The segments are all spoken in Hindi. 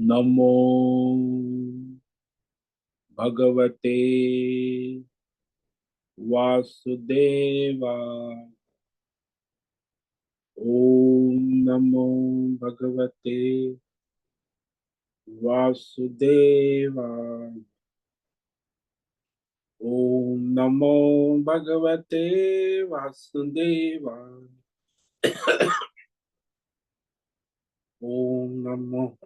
नमो भगवते वासुदेवाय। ओम नमो भगवते वासुदेवाय। ओम नमो भगवते वासुदेवाय। ओम नमो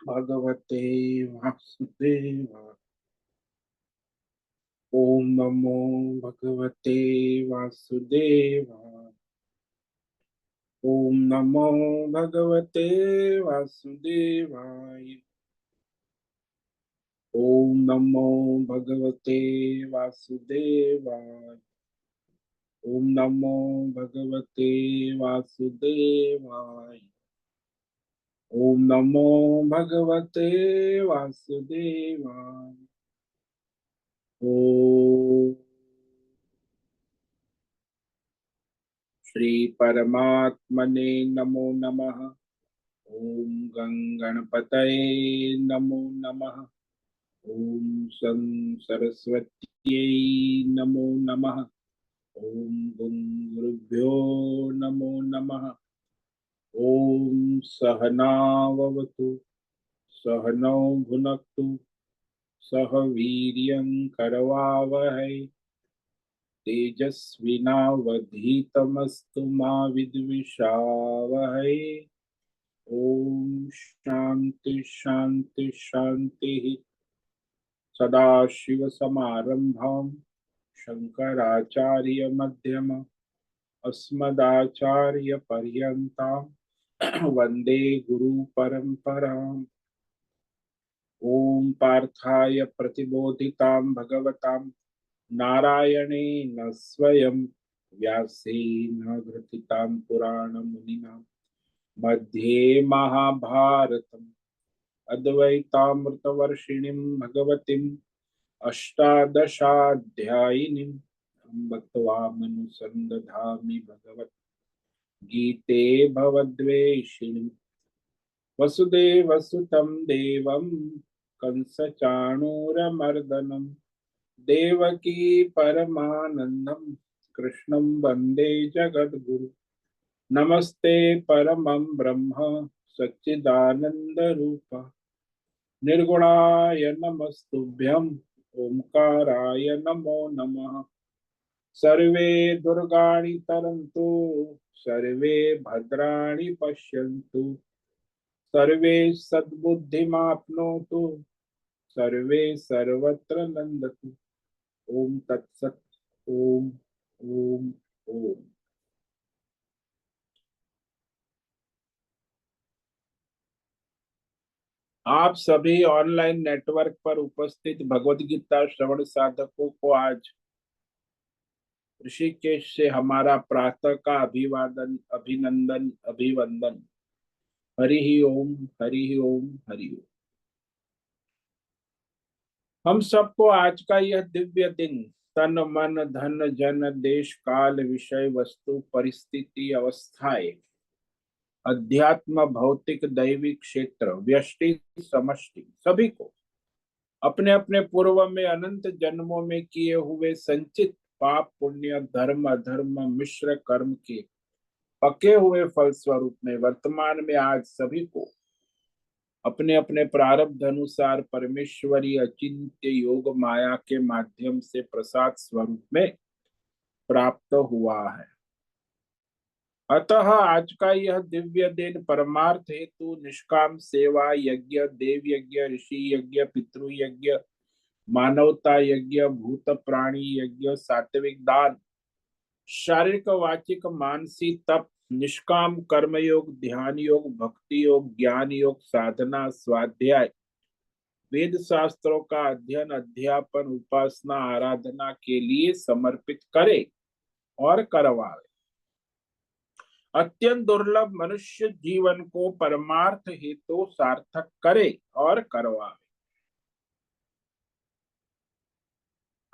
भगवते वासुदेवाय। ओम नमो भगवते वासुदेवाय। ओम नमो भगवते वासुदेवाय। ओम नमो भगवते वासुदेवाय। ओम नमो भगवते वासुदेवाय। ओम नमो भगवते वासुदेवाय। ओम श्री परमात्मने नमो नमः। ओम गणपतये नमो नमः। ओम सं सरस्वत्यै नमो नमः। ओम गुरुभ्यो नमो नमः। ओम सहनाववतु सहनौ भुनक्तु सह वीर्यं करवावहै तेजस्विनावधीतमस्तु मा विद्विषावहै। ओम शांति शांति शांति। सदाशिवसमारम्भां शंकराचार्यमध्यमाम् अस्मदाचार्यपर्यन्तां वन्दे गुरुपरम्पराम्। ओम पार्थाय प्रतिबोधितां भगवतां नारायणेन स्वयं व्यासेन ग्रथितां पुराणमुनिना मध्ये महाभारतम् अद्वैतामृतवर्षिणीं भगवतीम् अष्टादशाध्यायिनीं अम्ब त्वामनुसन्दधामि भगवत् गीते भवद्वेषिणीम्। वसुदेवसुतं देवं कंसचाणूरमर्दनं देवकी परमानन्दं कृष्णं वन्दे जगद्गुरु। नमस्ते परमं ब्रह्म सच्चिदानन्दरूप निर्गुणाय नमस्तुभ्यं ओंकाराय नमो नमः। सर्वे दुर्गाणि तरन्तु सर्वे भद्राणि पश्यन्तु सर्वे सद्बुद्धिमाप्नोतु सर्वे सर्वत्र नन्दतु। ओम तत्सत। ओम ओम ओम। आप सभी ऑनलाइन नेटवर्क पर उपस्थित भगवत गीता श्रवण साधकों को आज ऋषिकेश से हमारा प्रातः का अभिवादन अभिनंदन अभिवंदन। हरि ही ओम हरि ही ओम हरि ओम। हम सबको आज का यह दिव्य दिन तन मन धन जन देश काल विषय वस्तु परिस्थिति अवस्थाएं अध्यात्म भौतिक दैविक क्षेत्र व्यष्टि समष्टि सभी को अपने अपने पूर्व में अनंत जन्मों में किए हुए संचित पाप पुण्य धर्म अधर्म मिश्र कर्म के पके हुए फल स्वरूप में वर्तमान में आज सभी को अपने अपने प्रारब्ध अनुसार परमेश्वरी अचिंत्य योग माया के माध्यम से प्रसाद स्वरूप में प्राप्त हुआ है। अतः आज का यह दिव्य दिन परमार्थ हेतु निष्काम सेवा यज्ञ देव यज्ञ ऋषि यज्ञ पितृ यज्ञ मानवता यज्ञ भूत प्राणी यज्ञ सात्विक दान शारीरिक वाचिक मानसिक तप निष्काम कर्म योग ध्यान योग भक्ति योग ज्ञान योग साधना स्वाध्याय वेद शास्त्रों का अध्ययन अध्यापन उपासना आराधना के लिए समर्पित करे और करवावे। अत्यंत दुर्लभ मनुष्य जीवन को परमार्थ हेतु सार्थक करे और करवावे।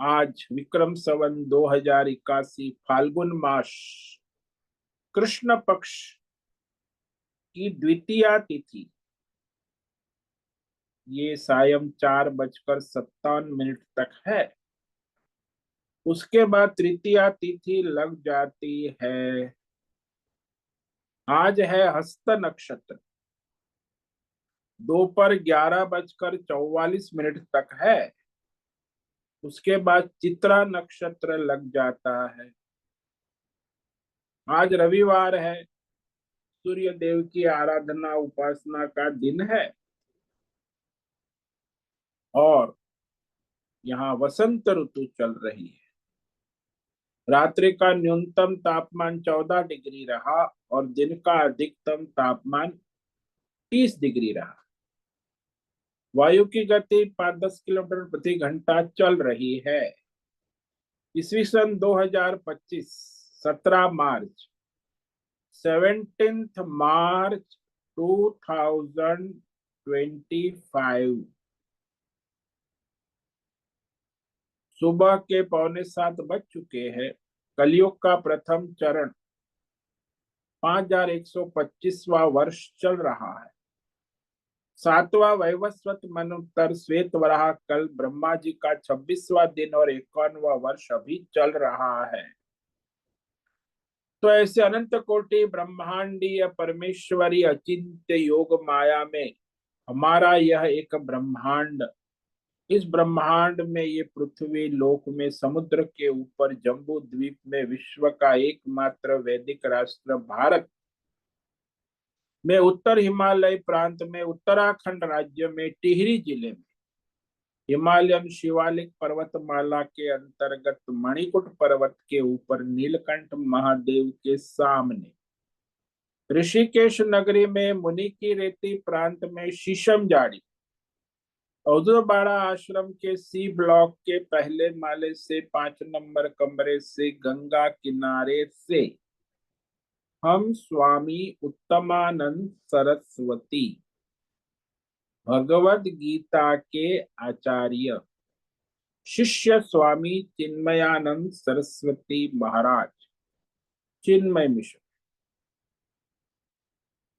आज विक्रम संवत 2081 फाल्गुन मास कृष्ण पक्ष की द्वितीया तिथि ये सायं 4:57 तक है। उसके बाद तृतीया तिथि लग जाती है। आज है हस्त नक्षत्र, दोपहर 11:44 तक है। उसके बाद चित्रा नक्षत्र लग जाता है। आज रविवार है, सूर्य देव की आराधना उपासना का दिन है। और यहाँ वसंत ऋतु चल रही है। रात्रि का न्यूनतम तापमान 14 डिग्री रहा और दिन का अधिकतम तापमान 30 डिग्री रहा। वायु की गति 5-10 किलोमीटर प्रति घंटा चल रही है। ईस्वी सन 2025, 17 मार्च, 17 मार्च 2025, सुबह के 6:45 बज चुके हैं। कलयुग का प्रथम चरण 5125वां वर्ष चल रहा है। 7वां वैवस्वत मनोत्तर श्वेत वराह कल ब्रह्मा जी का 26वां दिन और 51वां वर्ष अभी चल रहा है। तो ऐसे अनंत कोटि ब्रह्मांडीय परमेश्वरी अचिंत्य योग माया में हमारा यह एक ब्रह्मांड, इस ब्रह्मांड में ये पृथ्वी लोक में समुद्र के ऊपर जम्बू द्वीप में विश्व का एकमात्र वैदिक राष्ट्र भारत में उत्तर हिमालय प्रांत में उत्तराखंड राज्य में टिहरी जिले में हिमालयन शिवालिक पर्वतमाला के अंतर्गत मणिकुट पर्वत के ऊपर नीलकंठ महादेव के सामने ऋषिकेश नगरी में मुनि की रेती प्रांत में शीशम जाड़ी औदुबाड़ा आश्रम के सी ब्लॉक के पहले माले से 5 नंबर कमरे से गंगा किनारे से हम स्वामी उत्तमानंद सरस्वती भगवद गीता के आचार्य शिष्य स्वामी चिन्मयानंद सरस्वती महाराज चिन्मय मिशन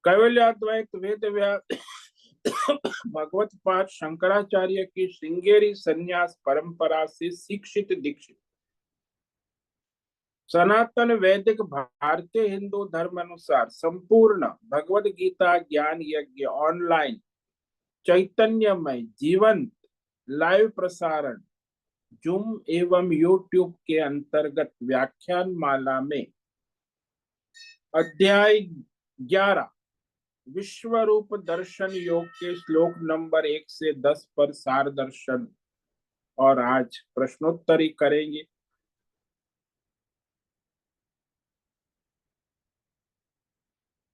कैवल्याद्वैत वेद व्यास भगवत पाठ शंकराचार्य की श्रृंगेरी संन्यास परंपरा से शिक्षित दीक्षित सनातन वैदिक भारतीय हिंदू धर्म अनुसार संपूर्ण भगवद गीता ज्ञान यज्ञ ऑनलाइन चैतन्यमय जीवंत लाइव प्रसारण जूम एवं यूट्यूब के अंतर्गत व्याख्यान माला में अध्याय 11 विश्व रूप दर्शन योग के श्लोक नंबर 1 से 10 पर सार दर्शन और आज प्रश्नोत्तरी करेंगे।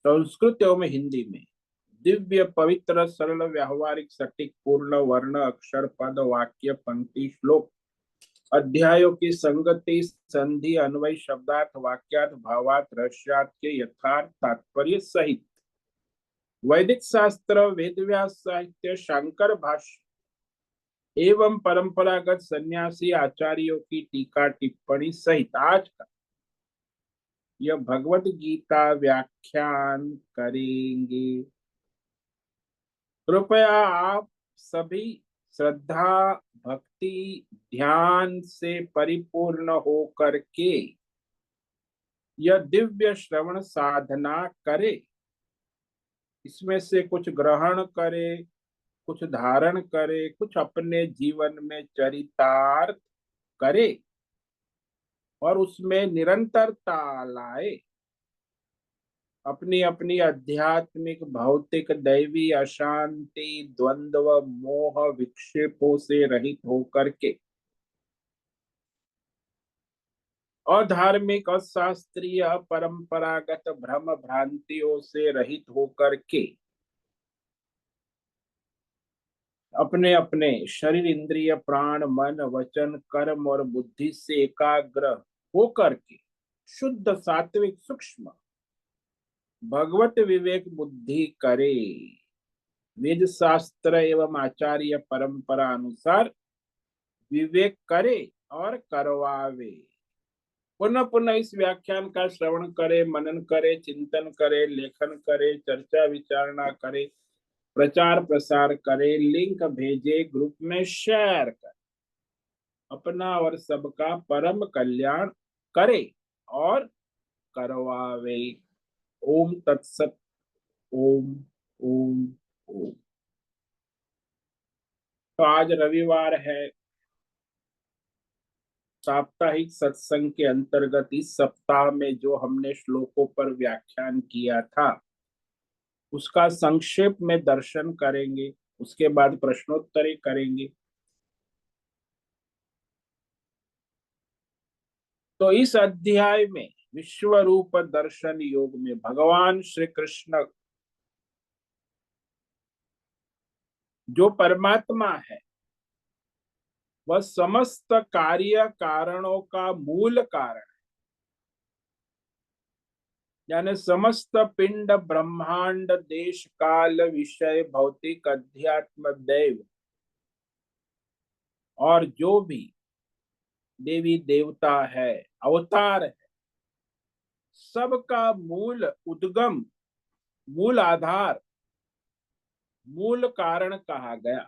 संस्कृत एवं हिंदी में दिव्य पवित्र सरल व्यावहारिक सटीक पूर्ण वर्ण अक्षर पद वाक्य पंक्ति श्लोक अध्यायों की संगति संधि अन्वय शब्दार्थ वाक्यार्थ भावार्थ रहस्यार्थ के यथार्थ तात्पर्य सहित वैदिक शास्त्र वेदव्यास साहित्य शंकर भाष्य एवं परंपरागत सन्यासी आचार्यों की टीका टिप्पणी सहित आज का यह भगवत गीता व्याख्यान करेंगे। कृपया आप सभी श्रद्धा भक्ति ध्यान से परिपूर्ण होकर के यह दिव्य श्रवण साधना करे। इसमें से कुछ ग्रहण करे, कुछ धारण करे, कुछ अपने जीवन में चरितार्थ करे और उसमें निरंतरता लाए। अपनी अपनी आध्यात्मिक भौतिक दैवी अशांति द्वंद्व मोह विक्षेपों से रहित होकर के अधार्मिक अशास्त्रीय परंपरागत भ्रम भ्रांतियों से रहित होकर के अपने अपने शरीर इंद्रिय प्राण मन वचन कर्म और बुद्धि से एकाग्र होकर के शुद्ध सात्विक सूक्ष्म भगवत विवेक बुद्धि करे। वेद शास्त्र एवं आचार्य परंपरा अनुसार विवेक करे और करवावे। पुनः पुनः इस व्याख्यान का श्रवण करे, मनन करे, चिंतन करे, लेखन करे, चर्चा विचारणा करे, प्रचार प्रसार करे, लिंक भेजे, ग्रुप में शेयर करे, अपना और सबका परम कल्याण करे और करवावे। ओम तत्सत। ओम ओम ओम। तो आज रविवार है। साप्ताहिक सत्संग के अंतर्गत इस सप्ताह में जो हमने श्लोकों पर व्याख्यान किया था उसका संक्षेप में दर्शन करेंगे, उसके बाद प्रश्नोत्तरी करेंगे। तो इस अध्याय में विश्व रूप दर्शन योग में भगवान श्री कृष्ण जो परमात्मा है वह समस्त कार्य कारणों का मूल कारण, यानी समस्त पिंड ब्रह्मांड देश काल विषय भौतिक अध्यात्म दैव और जो भी देवी देवता है, अवतार है, सबका मूल उद्गम, मूल आधार, मूल कारण कहा गया।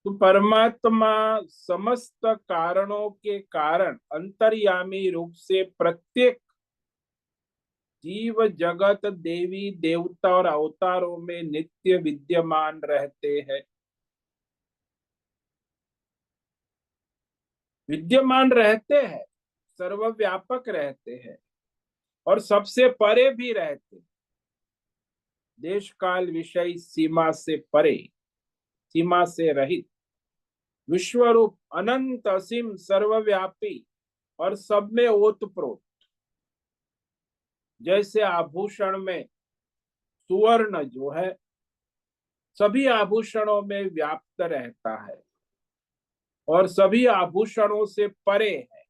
तो परमात्मा समस्त कारणों के कारण अंतर्यामी रूप से प्रत्येक जीव जगत देवी देवता और अवतारों में नित्य विद्यमान रहते हैं, विद्यमान रहते हैं, सर्वव्यापक रहते हैं और सबसे परे भी रहते हैं। देश काल विषय सीमा से परे, सीमा से रहित, विश्वरूप अनंत असीम सर्वव्यापी और सब में ओतप्रोत। जैसे आभूषण में सुवर्ण जो है सभी आभूषणों में व्याप्त रहता है और सभी आभूषणों से परे है।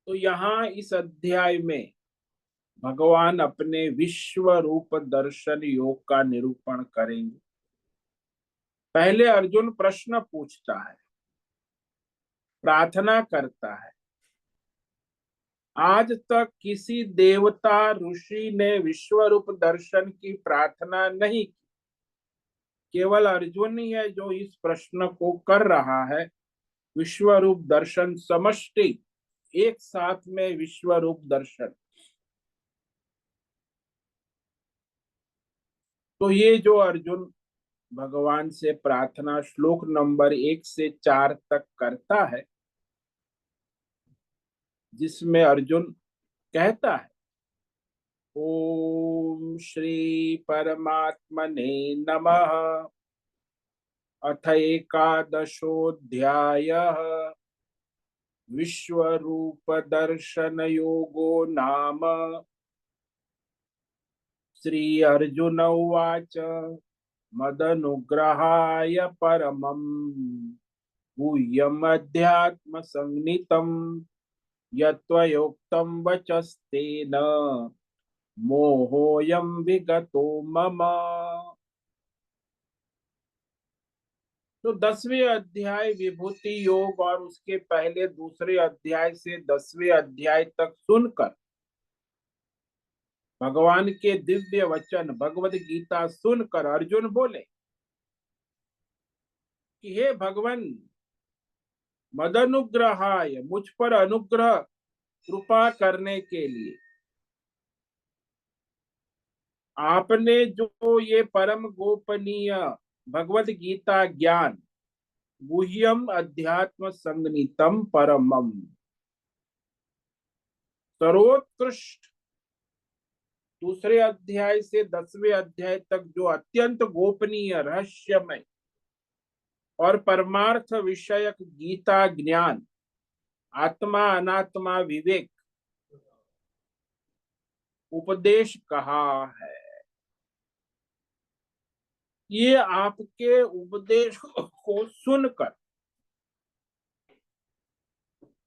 तो यहाँ इस अध्याय में भगवान अपने विश्व रूप दर्शन योग का निरूपण करेंगे। पहले अर्जुन प्रश्न पूछता है, प्रार्थना करता है। आज तक किसी देवता ऋषि ने विश्व रूप दर्शन की प्रार्थना नहीं की, केवल अर्जुन ही है जो इस प्रश्न को कर रहा है। विश्व रूप दर्शन समष्टि, एक साथ में विश्व रूप दर्शन। तो ये जो अर्जुन भगवान से प्रार्थना श्लोक नंबर 1 से 4 तक करता है, जिसमें अर्जुन कहता है, ओम श्री परमात्मने नमः। अथ एकादशोऽध्यायः। विश्व रूप दर्शन योगो नाम। श्री अर्जुन उवाच मदनुग्रहाय परमं गुह्यमध्यात्म संज्ञितम् यत्त्वयोक्तं वचस्तेन मोहोऽयं विगतो मम। तो 10वें अध्याय विभूति योग और उसके पहले दूसरे अध्याय से 10वें अध्याय तक सुनकर, भगवान के दिव्य वचन भगवत गीता सुनकर अर्जुन बोले कि हे भगवान, मदनुग्रहाय, मुझ पर अनुग्रह कृपा करने के लिए आपने जो ये परम गोपनीय भगवत गीता ज्ञान, गुह्यम अध्यात्म संगनीतम परमम, सर्वोत्कृष्ट दूसरे अध्याय से 10वें अध्याय तक जो अत्यंत गोपनीय रहस्यमय और परमार्थ विषयक गीता ज्ञान, आत्मा अनात्मा विवेक उपदेश कहा है, ये आपके उपदेश को सुनकर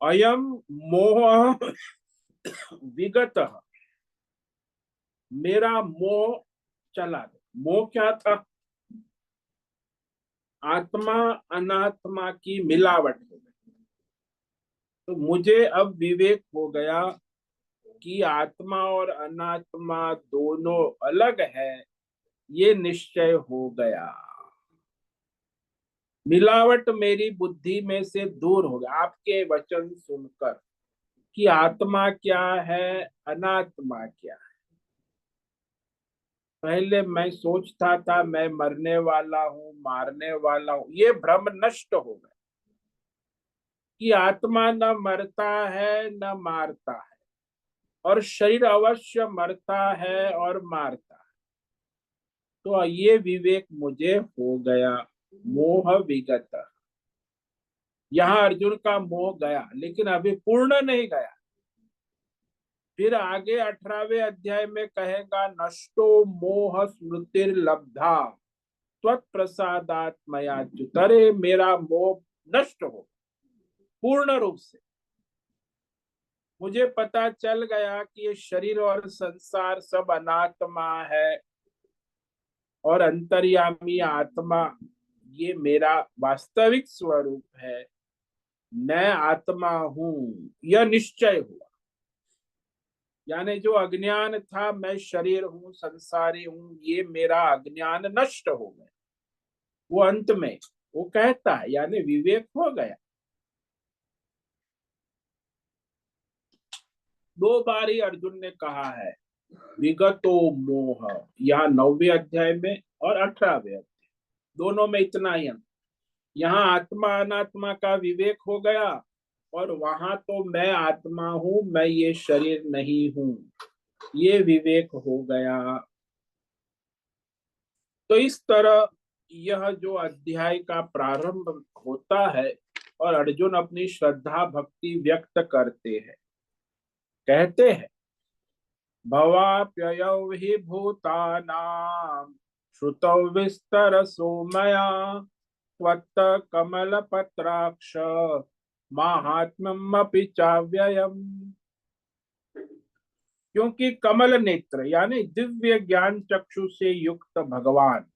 अयम मोह विगत, मेरा मोह चला गया। मोह क्या था? आत्मा अनात्मा की मिलावट हो गई। तो मुझे अब विवेक हो गया कि आत्मा और अनात्मा दोनों अलग है, ये निश्चय हो गया। मिलावट मेरी बुद्धि में से दूर हो गया आपके वचन सुनकर कि आत्मा क्या है, अनात्मा क्या है। पहले मैं सोचता था मैं मरने वाला हूँ, मारने वाला हूँ, ये भ्रम नष्ट हो गया कि आत्मा न मरता है न मारता है, और शरीर अवश्य मरता है और मारता है। तो ये विवेक मुझे हो गया। मोह विगत, यहाँ अर्जुन का मोह गया, लेकिन अभी पूर्ण नहीं गया। फिर आगे 18वें अध्याय में कहेगा, नष्टो मोह स्मृतिर्लब्धा त्वत्प्रसादात् मयाच्युत। अरे मेरा मोह नष्ट हो पूर्ण रूप से। मुझे पता चल गया कि ये शरीर और संसार सब अनात्मा है, और अंतर्यामी आत्मा ये मेरा वास्तविक स्वरूप है। मैं आत्मा हूं, यह निश्चय हुआ। यानी जो अज्ञान था, मैं शरीर हूं, संसारी हूं, ये मेरा अज्ञान नष्ट हो गया। वो अंत में वो कहता है, यानी विवेक हो गया। दो बार ही अर्जुन ने कहा है विगतो मोह, यहाँ 9वें अध्याय में और 18वें अध्याय, दोनों में इतना ही अंतर। यहाँ आत्मा अनात्मा का विवेक हो गया, और वहां तो मैं आत्मा हूं, मैं ये शरीर नहीं हूं, ये विवेक हो गया। तो इस तरह यह जो अध्याय का प्रारंभ होता है, और अर्जुन अपनी श्रद्धा भक्ति व्यक्त करते हैं। कहते हैं, भवाप्ययौ हि भूतानां श्रुतौ विस्तरसो मया त्वत्त कमलपत्राक्ष माहात्म्यमपि चाव्ययम्। क्योंकि कमल नेत्र यानी दिव्य ज्ञान चक्षु से युक्त भगवान,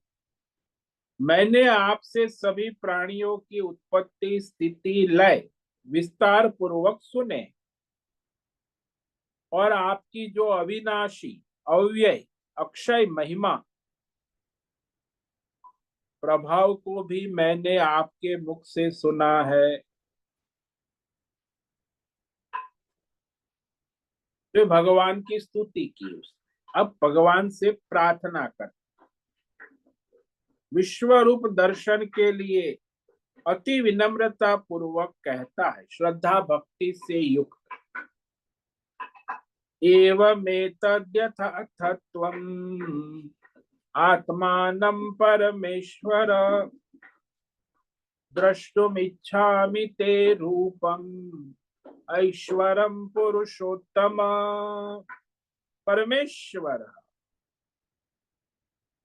मैंने आपसे सभी प्राणियों की उत्पत्ति स्थिति लय विस्तार पूर्वक सुने, और आपकी जो अविनाशी अव्यय अक्षय महिमा प्रभाव को भी मैंने आपके मुख से सुना है। तो भगवान की स्तुति की उसने। अब भगवान से प्रार्थना कर, विश्व रूप दर्शन के लिए अति विनम्रता पूर्वक कहता है, श्रद्धा भक्ति से युक्त, एवमेतद्यथाथत्वम् आत्मानं परमेश्वर द्रष्टुमिच्छामि ते रूपम् ऐश्वरम पुरुषोत्तम। परमेश्वर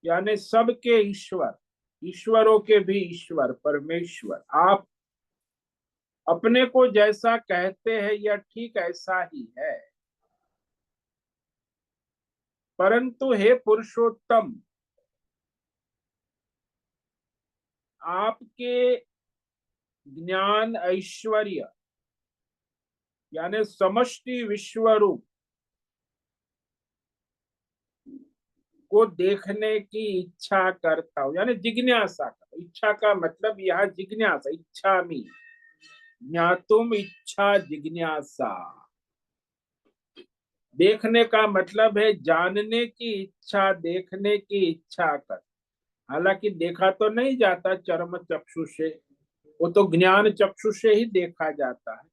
यानी सबके ईश्वर, ईश्वरों के भी ईश्वर परमेश्वर, आप अपने को जैसा कहते हैं यह ठीक ऐसा ही है, परंतु हे पुरुषोत्तम, आपके ज्ञान ऐश्वर्य यानी समष्टि विश्वरूप को देखने की इच्छा करता हूं, यानी जिज्ञासा। इच्छा का मतलब यहाँ जिज्ञासा, इच्छा मी ज्ञातुम इच्छा जिज्ञासा। देखने का मतलब है जानने की इच्छा, देखने की इच्छा कर। हालांकि देखा तो नहीं जाता चर्म चक्षु से, वो तो ज्ञान चक्षु से ही देखा जाता है।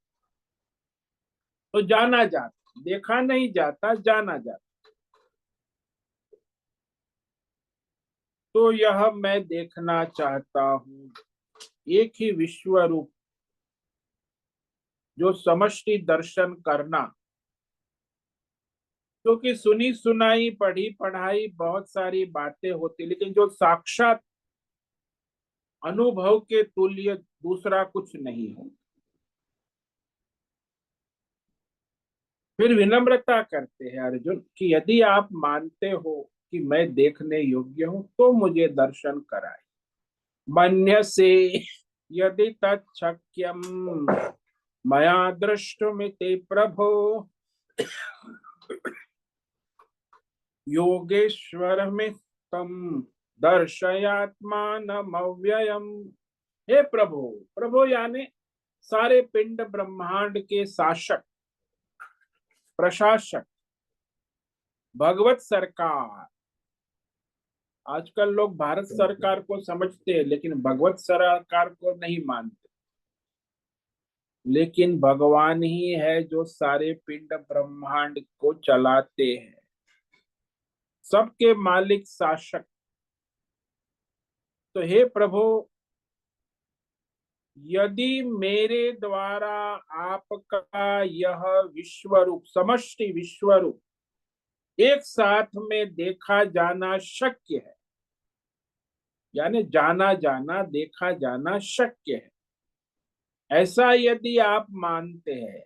तो जाना जाता, देखा नहीं जाता, जाना जाता। तो यह मैं देखना चाहता हूं, एक ही विश्व रूप जो समष्टि दर्शन करना। क्योंकि सुनी सुनाई पढ़ी पढ़ाई बहुत सारी बातें होती, लेकिन जो साक्षात अनुभव के तुल्य दूसरा कुछ नहीं हो। फिर विनम्रता करते हैं अर्जुन कि यदि आप मानते हो कि मैं देखने योग्य हूं तो मुझे दर्शन कराए। मन्यसे यदि तच्छक्यम मया दृष्टुमिति प्रभो योगेश्वर में तम दर्शयात्मानमव्ययम्। हे प्रभु, प्रभु यानी सारे पिंड ब्रह्मांड के शासक, प्रशासक, भगवत सरकार। आजकल लोग भारत सरकार को समझते हैं लेकिन भगवत सरकार को नहीं मानते। लेकिन भगवान ही है जो सारे पिंड ब्रह्मांड को चलाते हैं, सबके मालिक, शासक। तो हे प्रभु, यदि मेरे द्वारा आपका यह विश्व रूप, समष्टि विश्व रूप एक साथ में देखा जाना शक्य है, यानी जाना जाना, देखा जाना शक्य है, ऐसा यदि आप मानते हैं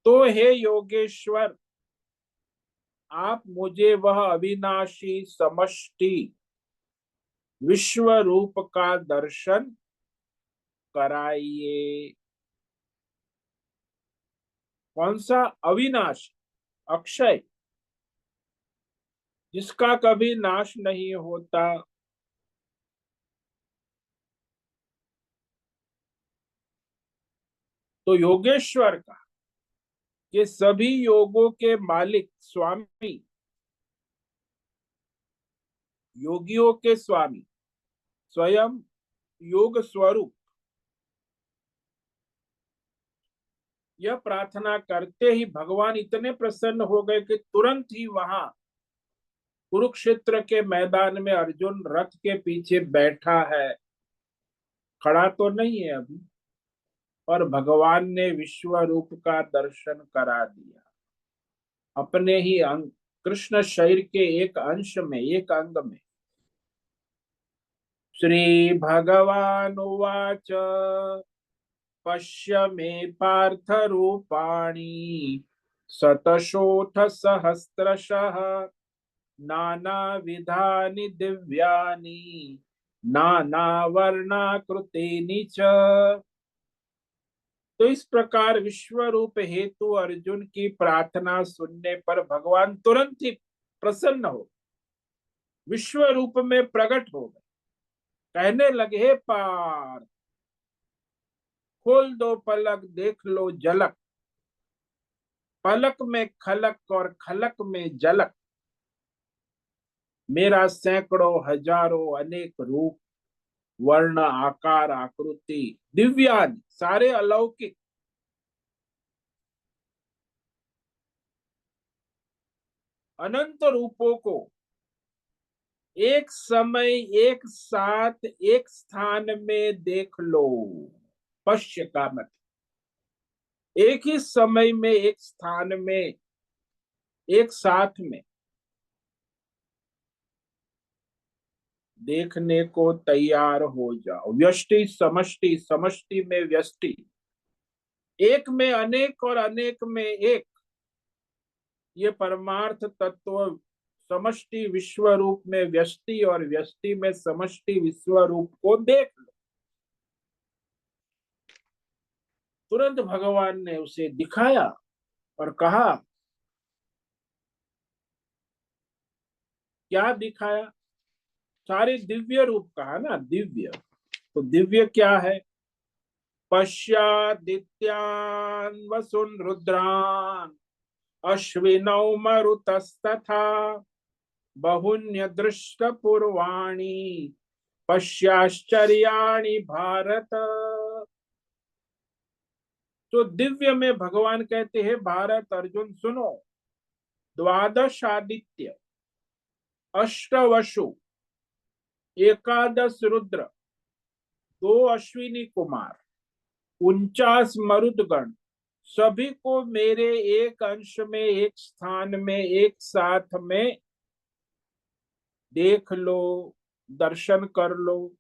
तो हे योगेश्वर, आप मुझे वह अविनाशी समष्टि विश्व रूप का दर्शन कराइए। कौन सा? अविनाशी, अक्षय, जिसका कभी नाश नहीं होता। तो योगेश्वर का, ये सभी योगों के मालिक, स्वामी, योगियों के स्वामी, स्वयं योग स्वरूप, यह प्रार्थना करते ही भगवान इतने प्रसन्न हो गए कि तुरंत ही वहां कुरुक्षेत्र के मैदान में अर्जुन रथ के पीछे बैठा है, खड़ा तो नहीं है अभी, और भगवान ने विश्व रूप का दर्शन करा दिया अपने ही अंग, कृष्ण शरीर के एक अंश में, एक अंग में। श्री भगवान उवाच पश्य मे पार्थ रूपाणि शतशोथ सहस्रशः नानाविधानि दिव्यानि नानावर्णाकृतीनि च। तो इस प्रकार विश्व रूप हेतु अर्जुन की प्रार्थना सुनने पर भगवान तुरंत ही प्रसन्न हो, विश्व रूप में प्रकट हो गए। कहने लगे, हे पार्थ, खोल दो पलक, देख लो झलक, पलक में खलक और खलक में झलक, मेरा सैकड़ों हजारों अनेक रूप, वर्ण, आकार, आकृति, दिव्यादि सारे अलौकिक, अनंत रूपों को एक समय, एक साथ, एक स्थान में देख लो। पश्य का मत, एक ही समय में, एक स्थान में, एक साथ में देखने को तैयार हो जाओ। व्यष्टि समष्टि, समष्टि में व्यष्टि, एक में अनेक और अनेक में एक, ये परमार्थ तत्व समष्टि विश्व रूप में व्यष्टि और व्यष्टि में समष्टि विश्व रूप को देख लो। तुरंत भगवान ने उसे दिखाया और कहा, क्या दिखाया? सारे दिव्य रूप कहा ना, दिव्य। तो दिव्य क्या है? पश्यादित्यान् वसुन् रुद्रान् अश्विनौ मरुतस्तथा बहुन्यदृष्ट पूर्वाणि पश्याश्चर्याणि भारत। तो दिव्य में भगवान कहते हैं, भारत, अर्जुन सुनो, द्वादश आदित्य, अष्टवसु, एकादश रुद्र, दो अश्विनी कुमार, 49 मरुदगण, सभी को मेरे एक अंश में, एक स्थान में, एक साथ में देख लो, दर्शन कर लो।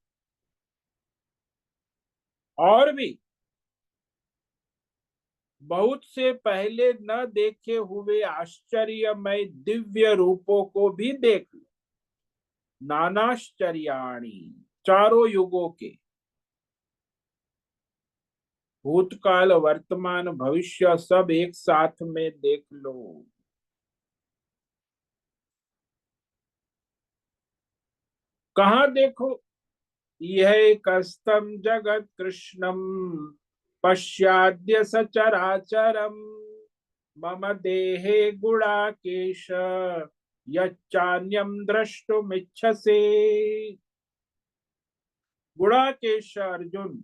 और भी बहुत से पहले न देखे हुए आश्चर्यमय दिव्य रूपों को भी देख लो। नानाश्चर्याणि, चारों युगों के, भूतकाल वर्तमान भविष्य सब एक साथ में देख लो। कहाँ देखो? यह कस्तम जगत कृष्णम पश्चाद्य सचराचरम मम देहे गुणाकेश यच्चान्यम द्रष्टुमिच्छसे। गुणाकेश अर्जुन,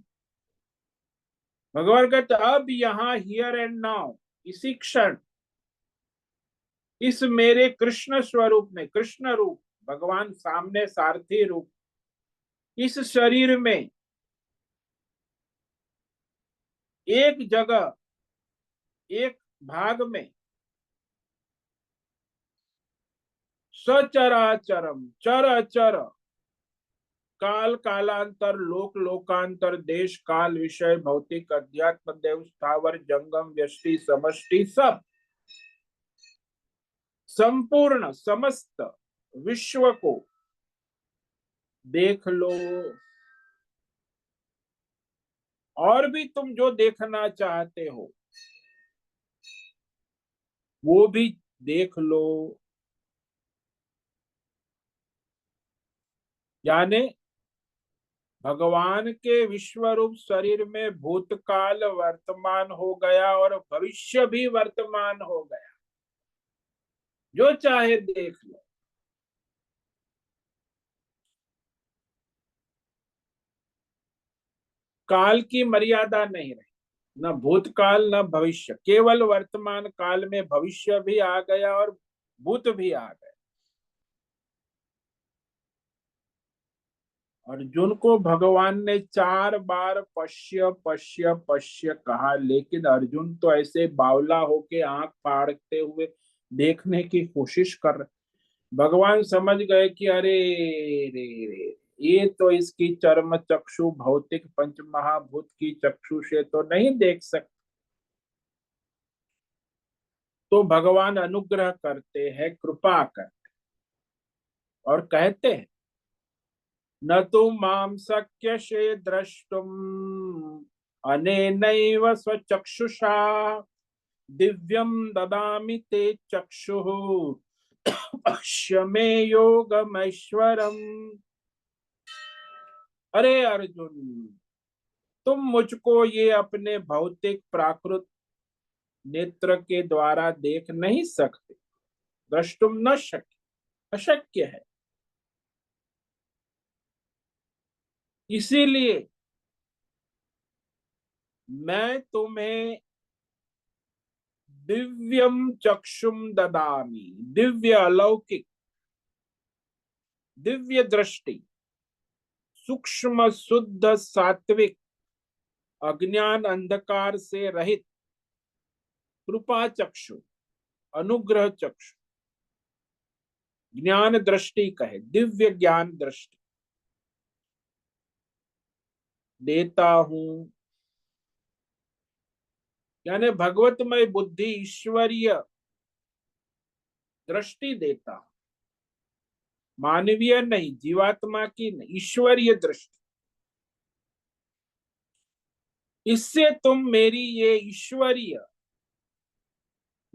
भगवान कहते अब यहाँ हियर एंड नाउ, इसी क्षण, इस मेरे कृष्ण स्वरूप में, कृष्ण रूप भगवान सामने सारथी रूप, इस शरीर में एक जगह, एक भाग में सचराचरम, चर अचर, काल कालांतर, लोक लोकांतर, देश काल विषय भौतिक अध्यात्म देव स्थावर जंगम व्यष्टि समष्टि सब, संपूर्ण समस्त विश्व को देख लो। और भी तुम जो देखना चाहते हो वो भी देख लो। यानी भगवान के विश्व रूप शरीर में भूतकाल वर्तमान हो गया और भविष्य भी वर्तमान हो गया, जो चाहे देख लो। काल की मर्यादा नहीं रही, न भूतकाल न भविष्य, केवल वर्तमान काल में भविष्य भी आ गया और भूत भी आ गए। अर्जुन को भगवान ने 4 बार पश्य पश्य पश्य कहा, लेकिन अर्जुन तो ऐसे बावला होके आंख फाड़ते हुए देखने की कोशिश कर रहे। भगवान समझ गए कि अरे रे रे, ये तो इसकी चर्म चक्षु भौतिक पंच महाभूत की चक्षु से तो नहीं देख सकते। तो भगवान अनुग्रह करते हैं, कृपा करते और कहते हैं न तो माम शक्यसे द्रष्टुम अनेनैव स्वचक्षुषा दिव्यम ददामि ते चक्षुः पश्य मे योगमैश्वरम। अरे अर्जुन, तुम मुझको ये अपने भौतिक प्राकृत नेत्र के द्वारा देख नहीं सकते, द्रष्टुम न शक्य, अशक्य है। इसीलिए मैं तुम्हें दिव्यम चक्षुम ददामी, दिव्य अलौकिक दिव्य दृष्टि, सूक्ष्म शुद्ध सात्विक अज्ञान अंधकार से रहित कृपा चक्षु, अनुग्रह चक्षु, ज्ञान दृष्टि कहे, दिव्य ज्ञान दृष्टि देता हूं। यानी भगवतमय बुद्धि, ईश्वरीय दृष्टि देता हूं, मानवीय नहीं, जीवात्मा की नहीं, ईश्वरीय दृष्टि। इससे तुम मेरी ये ईश्वरीय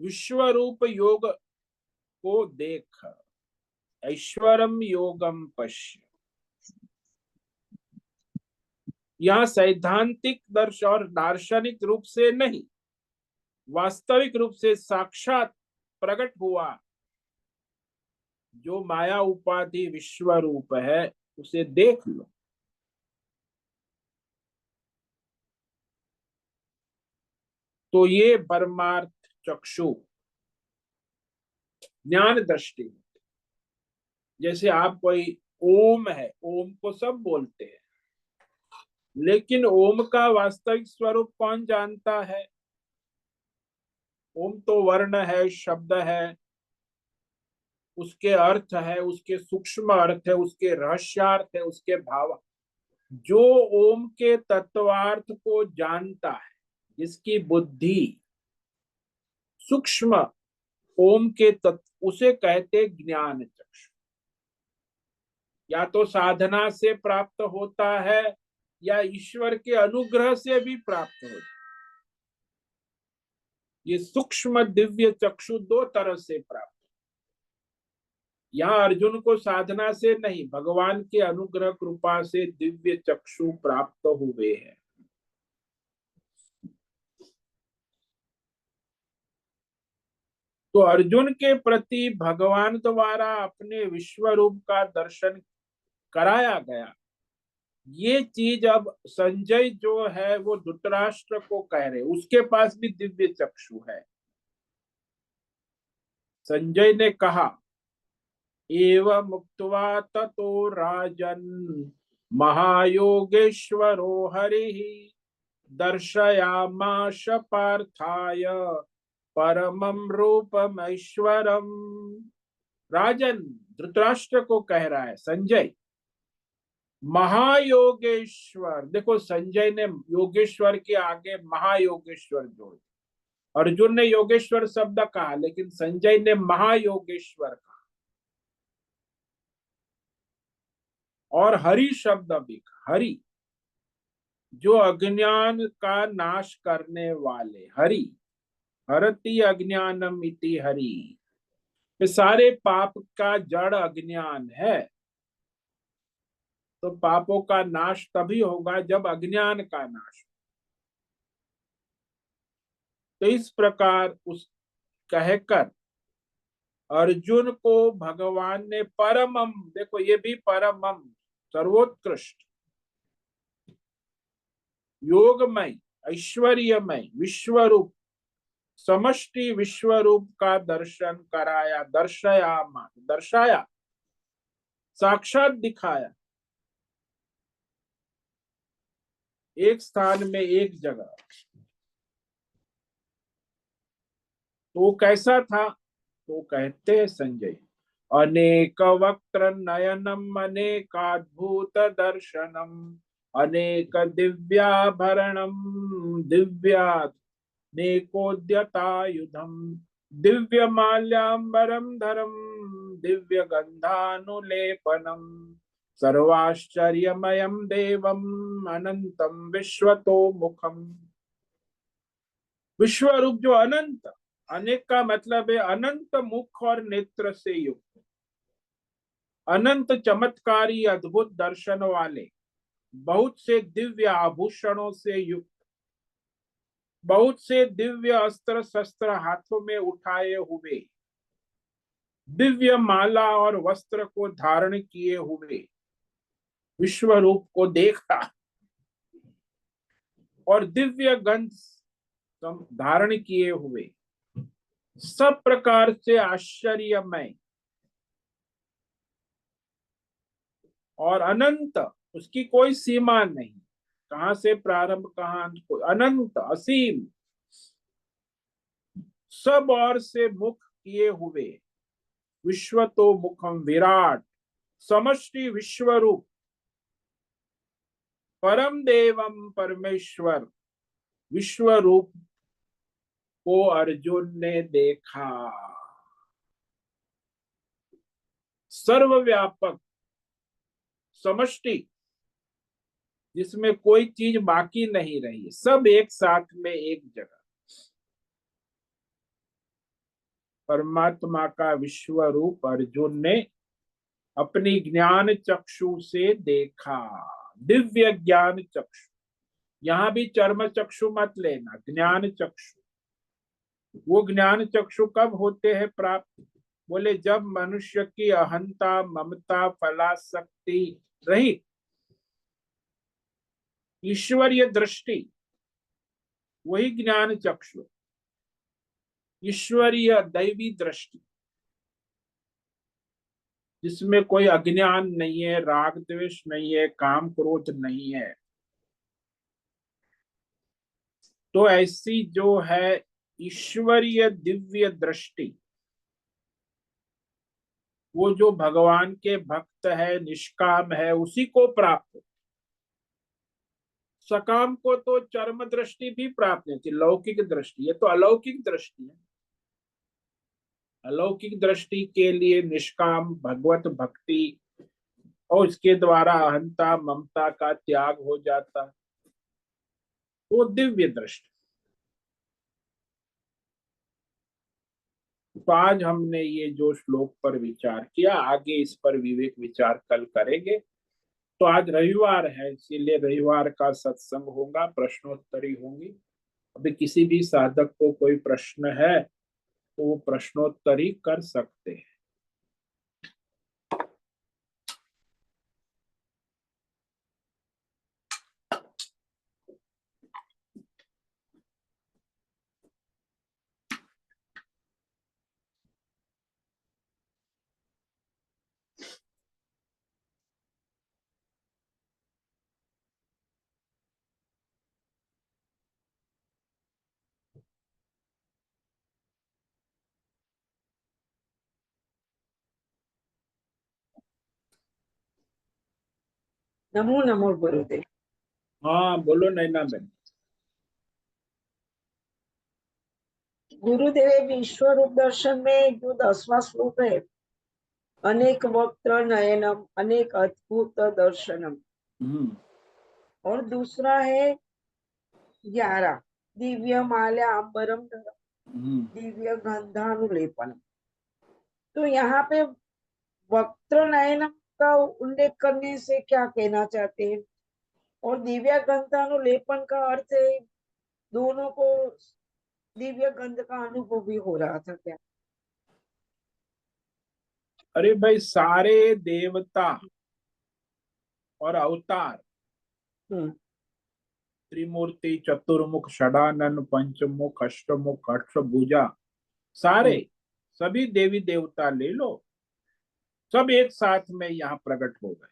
विश्वरूप योग को देख, ऐश्वरम योगम पश्य। यहाँ सैद्धांतिक दर्श और दार्शनिक रूप से नहीं, वास्तविक रूप से साक्षात प्रकट हुआ जो माया उपाधि विश्व रूप है, उसे देख लो। तो ये परमार्थ चक्षु ज्ञान दृष्टि। जैसे आप कोई ओम है, ओम को सब बोलते हैं, लेकिन ओम का वास्तविक स्वरूप कौन जानता है? ओम तो वर्ण है, शब्द है, उसके अर्थ है, उसके सूक्ष्म अर्थ है, उसके रहस्यार्थ है, उसके भाव। जो ओम के तत्वार्थ को जानता है, जिसकी बुद्धि सूक्ष्म ओम के तत्व, उसे कहते ज्ञान चक्षु। या तो साधना से प्राप्त होता है या ईश्वर के अनुग्रह से भी प्राप्त होता है। ये सूक्ष्म दिव्य चक्षु दो तरह से प्राप्त। यहाँ अर्जुन को साधना से नहीं, भगवान के अनुग्रह कृपा से दिव्य चक्षु प्राप्त हुए हैं। तो अर्जुन के प्रति भगवान द्वारा अपने विश्व रूप का दर्शन कराया गया। ये चीज अब संजय जो है वो धृतराष्ट्र को कह रहे, उसके पास भी दिव्य चक्षु है। संजय ने कहा, एवं मुक्त्वा ततो राजन महायोगेश्वरो हरिः दर्शयामाश पार्थाय परमं रूपमैश्वरम। राजन, धृतराष्ट्र को कह रहा है संजय, महायोगेश्वर। देखो, संजय ने योगेश्वर के आगे महायोगेश्वर जोड़, अर्जुन ने योगेश्वर शब्द कहा लेकिन संजय ने महायोगेश्वर कहा, और हरि शब्द भी कहा। हरि जो अज्ञान का नाश करने वाले, हरि हरति अज्ञानम इति हरि। ये सारे पाप का जड़ अज्ञान है, तो पापों का नाश तभी होगा जब अज्ञान का नाश हो। तो इस प्रकार उस कहकर अर्जुन को भगवान ने परमम, देखो ये भी परमम सर्वोत्कृष्ट, योगमय, ऐश्वर्यमय, विश्वरूप, समष्टि विश्वरूप का दर्शन कराया। दर्शाया, साक्षात दिखाया, एक स्थान में एक जगह। तो कैसा था? तो कहते हैं संजय, अनेक वक्त्र नयनम अनेकाद्भुत दर्शनम अनेक दिव्याभरणम दिव्यात् नेकोद्यतायुधम दिव्य माल्याम्बरम धरम दिव्य गंधानुलेपनम सर्वाश्चर्यमयम देवम अनंतम विश्वतो मुखम। विश्वरूप जो अनंत, अनेक का मतलब है अनंत मुख और नेत्र से युक्त, अनंत चमत्कारी अद्भुत दर्शन वाले, बहुत से दिव्य आभूषणों से युक्त, बहुत से दिव्य अस्त्र शस्त्र हाथों में उठाए हुए, दिव्य माला और वस्त्र को धारण किए हुए विश्व रूप को देखा, और दिव्य गंध धारण किए हुए, सब प्रकार से आश्चर्यमय और अनंत, उसकी कोई सीमा नहीं, कहां से प्रारंभ कहां अंत, कोई अनंत असीम, सब ओर से मुख किए हुए विश्व तो मुखम विराट समष्टि विश्वरूप परम देवम परमेश्वर विश्वरूप को अर्जुन ने देखा। सर्वव्यापक समष्टि, जिसमें कोई चीज बाकी नहीं रही, सब एक साथ में एक जगह, परमात्मा का विश्व रूप अर्जुन ने अपनी ज्ञान चक्षु से देखा। दिव्य ज्ञान चक्षु, यहां भी चर्म चक्षु मत लेना, ज्ञान चक्षु। वो ज्ञान चक्षु कब होते हैं प्राप्त? बोले जब मनुष्य की अहंता ममता फलाशक्ति रही, ईश्वरीय दृष्टि, वही ज्ञान चक्षु, ईश्वरीय दैवी दृष्टि, जिसमें कोई अज्ञान नहीं है, राग द्वेष नहीं है, काम क्रोध नहीं है। तो ऐसी जो है ईश्वरीय दिव्य दृष्टि, वो जो भगवान के भक्त है, निष्काम है, उसी को प्राप्त। सकाम को तो चर्म दृष्टि भी प्राप्त नहीं थी, लौकिक दृष्टि, ये तो अलौकिक दृष्टि है। अलौकिक दृष्टि के लिए निष्काम भगवत भक्ति और इसके द्वारा अहंता ममता का त्याग हो जाता, वो दिव्य दृष्टि। तो आज हमने ये जो श्लोक पर विचार किया, आगे इस पर विवेक विचार कल करेंगे। तो आज रविवार है, इसीलिए रविवार का सत्संग होगा, प्रश्नोत्तरी होंगी। अभी किसी भी साधक को कोई प्रश्न है तो वो प्रश्नोत्तरी कर सकते हैं। नमो नमो गुरुदेव। हाँ बोलो नैना बहन। गुरुदेव विश्व रूप दर्शन में जो 10वां श्लोक है, अनेक वक्त्र नयनम अनेक अद्भुत दर्शनम, और दूसरा है 11 दिव्य माल्या अंबरम धरम दिव्य गंधानुलेपनम। तो यहाँ पे वक्त्र नयनम का उल्लेख करने से क्या कहना चाहते हैं, और दिव्य गंधानुलेपन का अर्थ है दोनों को दिव्य गंध का अनुभव भी हो रहा था क्या? अरे भाई, सारे देवता और अवतार, त्रिमूर्ति, चतुर्मुख, षडानन, पंचमुख, अष्टमुख, अष्टभुजा, सारे सभी देवी देवता ले लो, सब एक साथ में यहाँ प्रकट हो गए।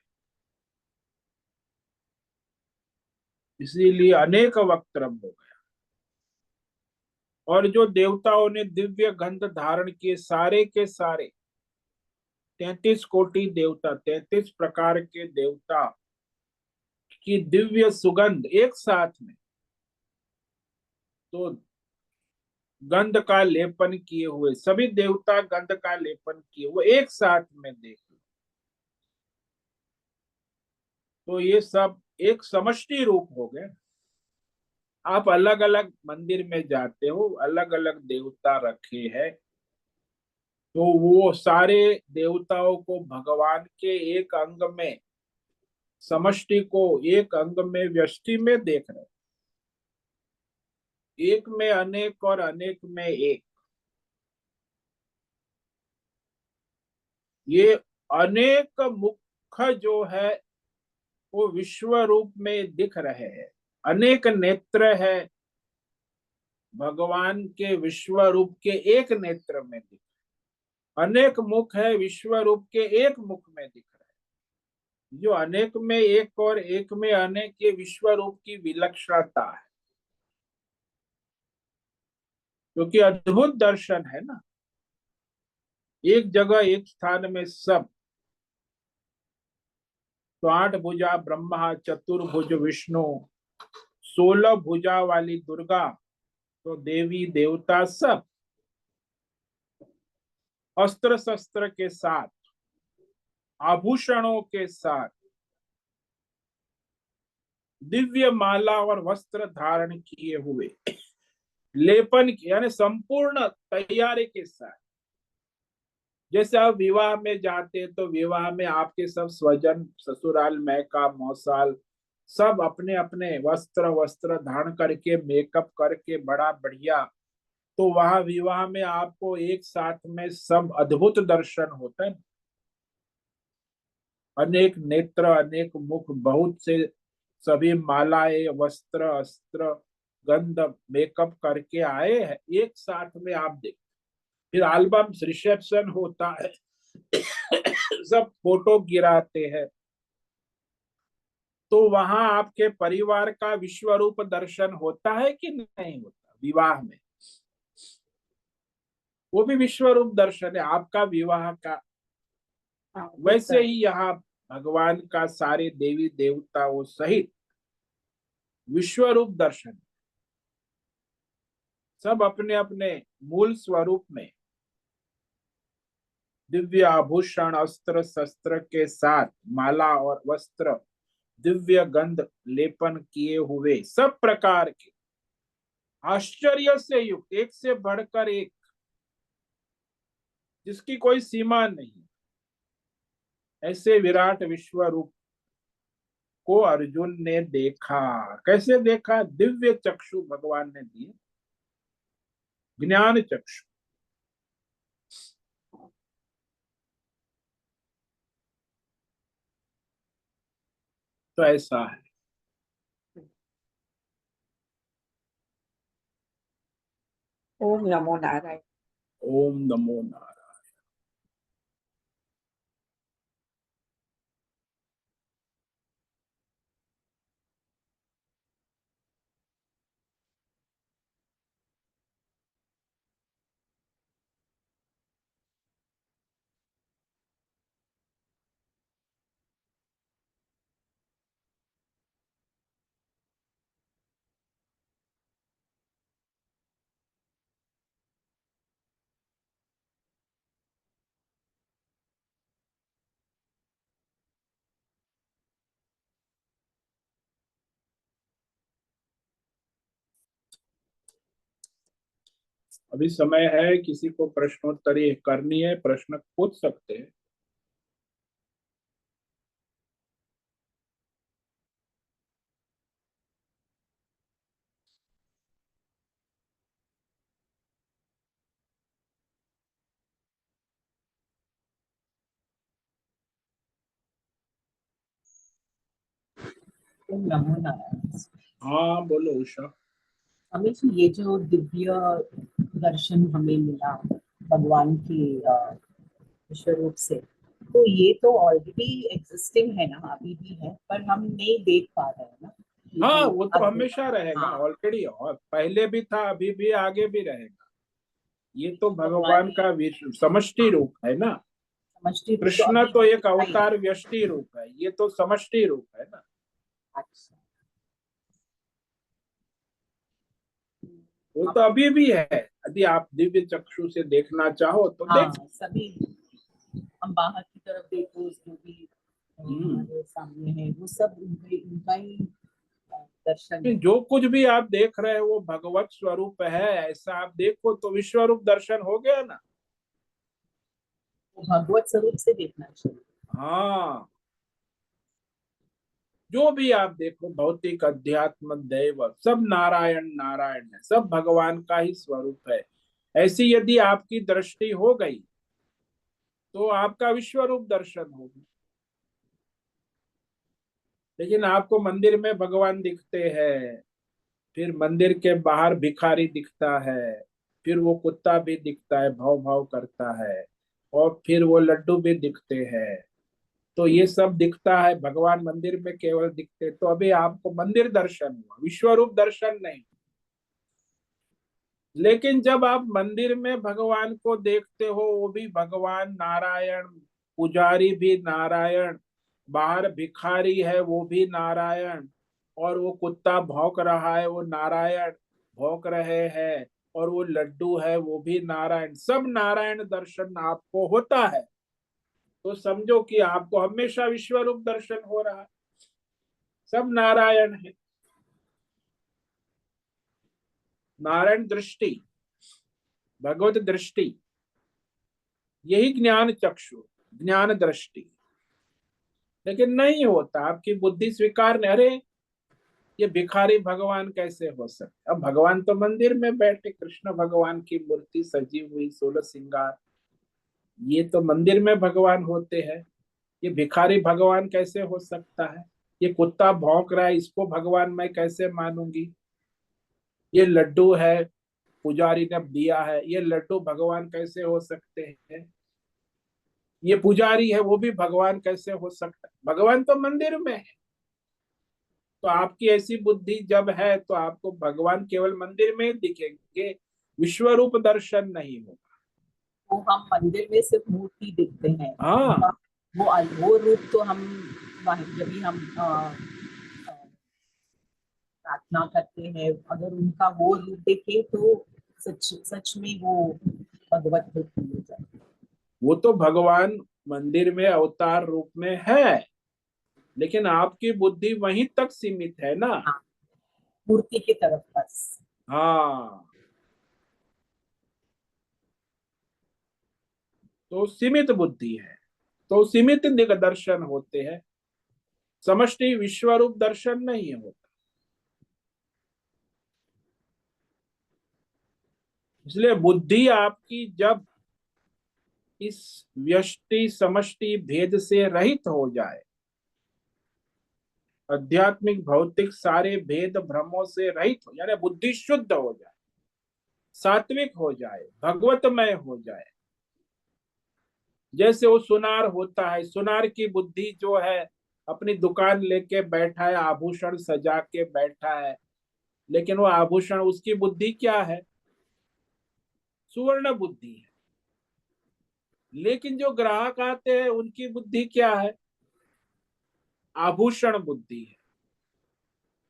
इसीलिए अनेक वक्त्रम हो गया। और जो देवताओं ने दिव्य गंध धारण किए, सारे के सारे 33 कोटि देवता, 33 प्रकार के देवता की दिव्य सुगंध एक साथ में, तो गंध का लेपन किए हुए सभी देवता, गंध का लेपन किए हुए एक साथ में देख लो, तो ये सब एक समष्टि रूप हो गए। आप अलग अलग मंदिर में जाते हो, अलग अलग देवता रखे हैं, तो वो सारे देवताओं को भगवान के एक अंग में, समष्टि को एक अंग में, व्यष्टि में देख रहे, एक में अनेक और अनेक में एक। ये अनेक मुख जो है वो विश्व रूप में दिख रहे हैं, अनेक नेत्र है भगवान के विश्व रूप के एक नेत्र में दिख, अनेक मुख है विश्व रूप के एक मुख में दिख रहे हैं। जो अनेक में एक और एक में अनेक, ये विश्व रूप की विलक्षणता है, क्योंकि अद्भुत दर्शन है ना, एक जगह एक स्थान में सब। तो 8 भुजा ब्रह्मा, चतुर्भुज विष्णु, 16 भुजा वाली दुर्गा, तो देवी देवता सब अस्त्र शस्त्र के साथ, आभूषणों के साथ, दिव्य माला और वस्त्र धारण किए हुए, लेपन यानी संपूर्ण तैयारी के साथ। जैसे आप विवाह में जाते तो विवाह में आपके सब स्वजन, ससुराल, मैका, मौसाल, सब अपने अपने वस्त्र वस्त्र धारण करके, मेकअप करके, बड़ा बढ़िया। तो वहां विवाह में आपको एक साथ में सब अद्भुत दर्शन होते हैं, अनेक नेत्र, अनेक मुख, बहुत से, सभी मालाएं, वस्त्र, अस्त्र, गंध, मेकअप करके आए हैं, एक साथ में आप देख। फिर एल्बम रिसेप्शन होता है, सब फोटो गिराते हैं, तो वहां आपके परिवार का विश्व रूप दर्शन होता है कि नहीं होता? विवाह में वो भी विश्व रूप दर्शन है आपका, विवाह का। वैसे ही यहाँ भगवान का सारे देवी देवताओं सहित विश्व रूप दर्शन, सब अपने अपने मूल स्वरूप में दिव्य आभूषण, अस्त्र शस्त्र के साथ, माला और वस्त्र, दिव्य गंध लेपन किए हुए, सब प्रकार के आश्चर्य से युक्त, एक से बढ़कर एक जिसकी कोई सीमा नहीं, ऐसे विराट विश्व रूप को अर्जुन ने देखा। कैसे देखा? दिव्य चक्षु भगवान ने दिए, ज्ञान चक्षु। तो ऐसा है। ओम नमो नारायण। ओम नमो नारायण। अभी समय है, किसी को प्रश्नोत्तरी करनी है, प्रश्न पूछ सकते हैं। ओम नमो नारायण। हाँ बोलो उषा। हमें ये जो दिव्य दर्शन हमें मिला भगवान की विश्व रूप से, तो ये तो ऑलरेडी एग्जिस्टिंग है ना, अभी भी है, पर हम नहीं देख पा रहे हैं ना। हाँ जो वो तो अद्भुत- हमेशा रहेगा, हाँ, ऑलरेडी, और पहले भी था, अभी भी, आगे भी रहेगा। ये तो भगवान भगवान ने का विश्व समष्टि रूप है ना। समष्टि रूप तो कृष्ण अभी तो भी एक दिखाई दे- अवतार व्यष्टि रूप है, ये तो समष्टि रूप है ना। अच्छा। वो तो अभी भी है, यदि आप दिव्य चक्षु से देखना चाहो तो हाँ, देख। सभी हम बाहर की तरफ देखो, जो भी हम्म। हमारे सामने है, वो सब उनका ही दर्शन है। जो कुछ भी आप देख रहे हो वो भगवत स्वरूप है, ऐसा आप देखो तो विश्व रूप दर्शन हो गया ना। वो भगवत स्वरूप से देखना चाहिए। हाँ, जो भी आप देखो, भौतिक, अध्यात्म, दैव, सब नारायण नारायण है, सब भगवान का ही स्वरूप है। ऐसी यदि आपकी दृष्टि हो गई तो आपका विश्व रूप दर्शन होगा। लेकिन आपको मंदिर में भगवान दिखते हैं, फिर मंदिर के बाहर भिखारी दिखता है, फिर वो कुत्ता भी दिखता है, भाव भाव करता है, और फिर वो लड्डू भी दिखते हैं। तो ये सब दिखता है, भगवान मंदिर में केवल दिखते, तो अभी आपको मंदिर दर्शन हुआ, विश्व रूप दर्शन नहीं। लेकिन जब आप मंदिर में भगवान को देखते हो, वो भी भगवान नारायण, पुजारी भी नारायण, बाहर भिखारी है वो भी नारायण, और वो कुत्ता भौंक रहा है वो नारायण भौंक रहे हैं, और वो लड्डू है वो भी नारायण, सब नारायण दर्शन आपको होता है, तो समझो कि आपको हमेशा विश्व रूप दर्शन हो रहा है। सब नारायण है। नारायण दृष्टि, भगवत दृष्टि, यही ज्ञान चक्षु, ज्ञान दृष्टि। लेकिन नहीं होता, आपकी बुद्धि स्वीकार नहीं, अरे ये भिखारी भगवान कैसे हो सकते? अब भगवान तो मंदिर में बैठे, कृष्ण भगवान की मूर्ति सजी हुई, 16 श्रृंगार, ये तो मंदिर में भगवान होते हैं, ये भिखारी भगवान कैसे हो सकता है? ये कुत्ता भौंक रहा है, इसको भगवान मैं कैसे मानूंगी? ये लड्डू है, पुजारी ने दिया है, ये लड्डू भगवान कैसे हो सकते हैं? ये पुजारी है, वो भी भगवान कैसे हो सकता है? भगवान तो मंदिर में है। तो आपकी ऐसी बुद्धि जब है तो आपको भगवान केवल मंदिर में ही दिखेंगे, विश्व रूप दर्शन नहीं होगा। तो हम मंदिर में सिर्फ मूर्ति देखते हैं, उनका हाँ, वो रूप तो हम जब भी हम प्रार्थना करते हैं, अगर उनका वो रूप देखे तो सच सच में वो भगवत रूप मिल जाए। वो तो भगवान मंदिर में अवतार रूप में है, लेकिन आपकी बुद्धि वहीं तक सीमित है ना। हाँ, मूर्ति की तरफ बस। हाँ, तो सीमित बुद्धि है, तो सीमित दिग्दर्शन होते हैं, समष्टि विश्वरूप दर्शन नहीं होता। इसलिए बुद्धि आपकी जब इस व्यष्टि समष्टि भेद से रहित हो जाए, आध्यात्मिक भौतिक सारे भेद भ्रमों से रहित हो, यानी बुद्धि शुद्ध हो जाए, सात्विक हो जाए, भगवतमय हो जाए। जैसे वो सुनार होता है, सुनार की बुद्धि जो है अपनी दुकान लेके बैठा है, आभूषण सजा के बैठा है, लेकिन वो आभूषण, उसकी बुद्धि क्या है? सुवर्ण बुद्धि है। लेकिन जो ग्राहक आते हैं उनकी बुद्धि क्या है? आभूषण बुद्धि है।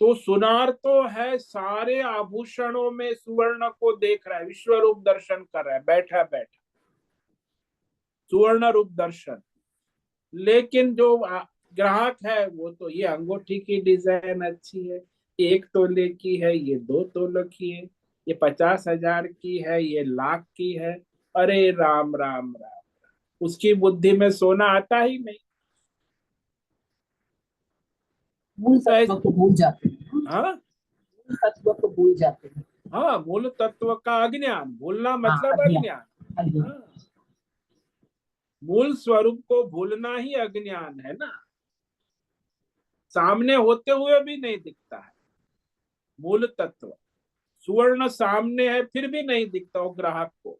तो सुनार तो है, सारे आभूषणों में सुवर्ण को देख रहा है, विश्व रूप दर्शन कर रहा है, बैठा बैठा सुवर्ण रूप दर्शन। लेकिन जो ग्राहक है वो तो ये अंगूठी की डिजाइन अच्छी है, 1 तोले की है, ये 2 तोले की है, ये 50,000 की है, ये लाख की है। अरे राम राम राम, उसकी बुद्धि में सोना आता ही नहीं। मूल तो तत्व को भूल जाते हैं। हाँ मूल तत्व को भूल जाते हैं। हाँ, मूल तत्व का अज्ञान, भूलना हाँ, मतलब अज्ञान। अज्ञान। हाँ, मूल स्वरूप को भूलना ही अज्ञान है ना। सामने होते हुए भी नहीं दिखता है मूल तत्व, सुवर्ण सामने है फिर भी नहीं दिखता वो ग्राहक को।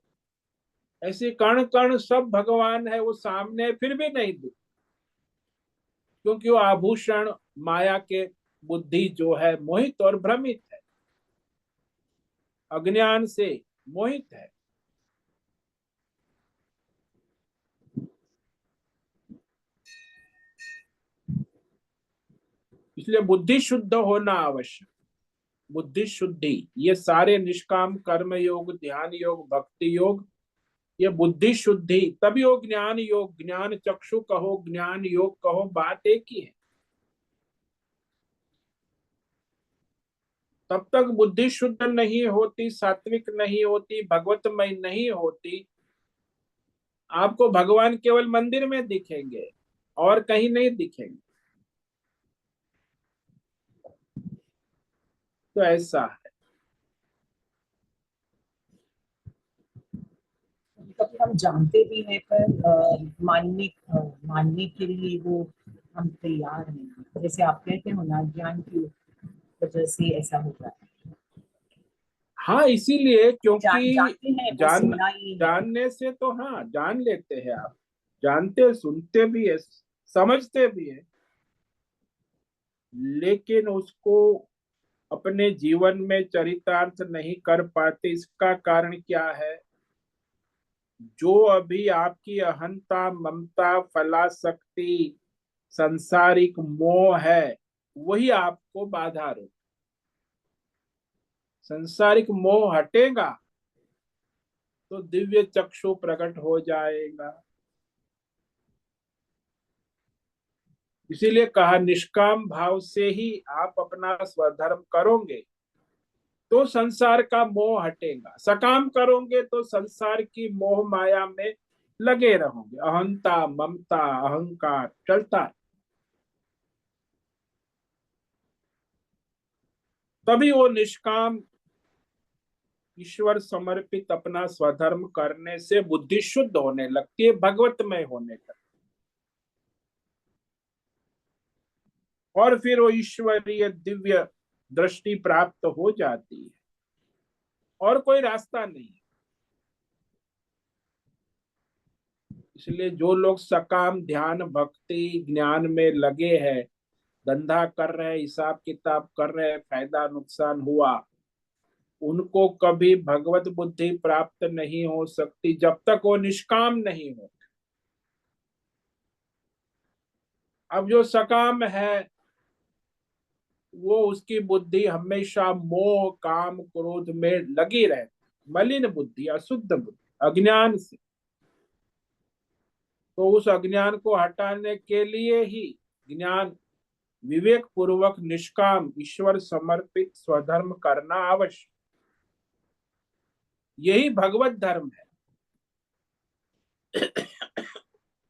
ऐसे कण कण सब भगवान है, वो सामने है फिर भी नहीं दिखता, क्योंकि वो आभूषण माया के बुद्धि जो है मोहित और भ्रमित है, अज्ञान से मोहित है। इसलिए बुद्धि शुद्ध होना आवश्यक। बुद्धि शुद्धि, ये सारे निष्काम कर्म योग, ध्यान योग, भक्ति योग, ये बुद्धि शुद्धि, तभी वो ज्ञान योग, ज्ञान चक्षु कहो, ज्ञान योग कहो, बात एक ही है। तब तक बुद्धि शुद्ध नहीं होती, सात्विक नहीं होती, भगवतमय नहीं होती, आपको भगवान केवल मंदिर में दिखेंगे और कहीं नहीं दिखेंगे। तो ऐसा है। कभी हम जानते भी हैं पर मानने के लिए वो हम तैयार नहीं। जैसे आप कहते हो ना, ज्ञान की वजह से ऐसा होता है। हाँ, इसीलिए क्योंकि जानते हैं, वो जान सुनना ही है। जानने से तो हाँ जान लेते हैं आप, जानते सुनते भी है, समझते भी है, लेकिन उसको अपने जीवन में चरितार्थ नहीं कर पाते। इसका कारण क्या है? जो अभी आपकी अहंता, ममता, फलाशक्ति, सांसारिक मोह है, वही आपको बाधा रोक। सांसारिक मोह हटेगा तो दिव्य चक्षु प्रकट हो जाएगा। इसीलिए कहा, निष्काम भाव से ही आप अपना स्वधर्म करोगे तो संसार का मोह हटेगा, सकाम करोगे तो संसार की मोह माया में लगे रहोगे, अहंता, ममता, अहंकार चलता है। तभी वो निष्काम ईश्वर समर्पित अपना स्वधर्म करने से बुद्धि शुद्ध होने लगती है, भगवतमय होने लगती है, और फिर वो ईश्वरीय दिव्य दृष्टि प्राप्त हो जाती है, और कोई रास्ता नहीं है। इसलिए जो लोग सकाम ध्यान भक्ति ज्ञान में लगे हैं, धंधा कर रहे हैं, हिसाब किताब कर रहे हैं, फायदा नुकसान हुआ, उनको कभी भगवत बुद्धि प्राप्त नहीं हो सकती जब तक वो निष्काम नहीं हो। अब जो सकाम है वो उसकी बुद्धि हमेशा मोह काम क्रोध में लगी रहती, मलिन बुद्धि, अशुद्ध बुद्धि, अज्ञान से। तो उस अज्ञान को हटाने के लिए ही ज्ञान विवेक पूर्वक निष्काम ईश्वर समर्पित स्वधर्म करना आवश्यक। यही भगवत धर्म है।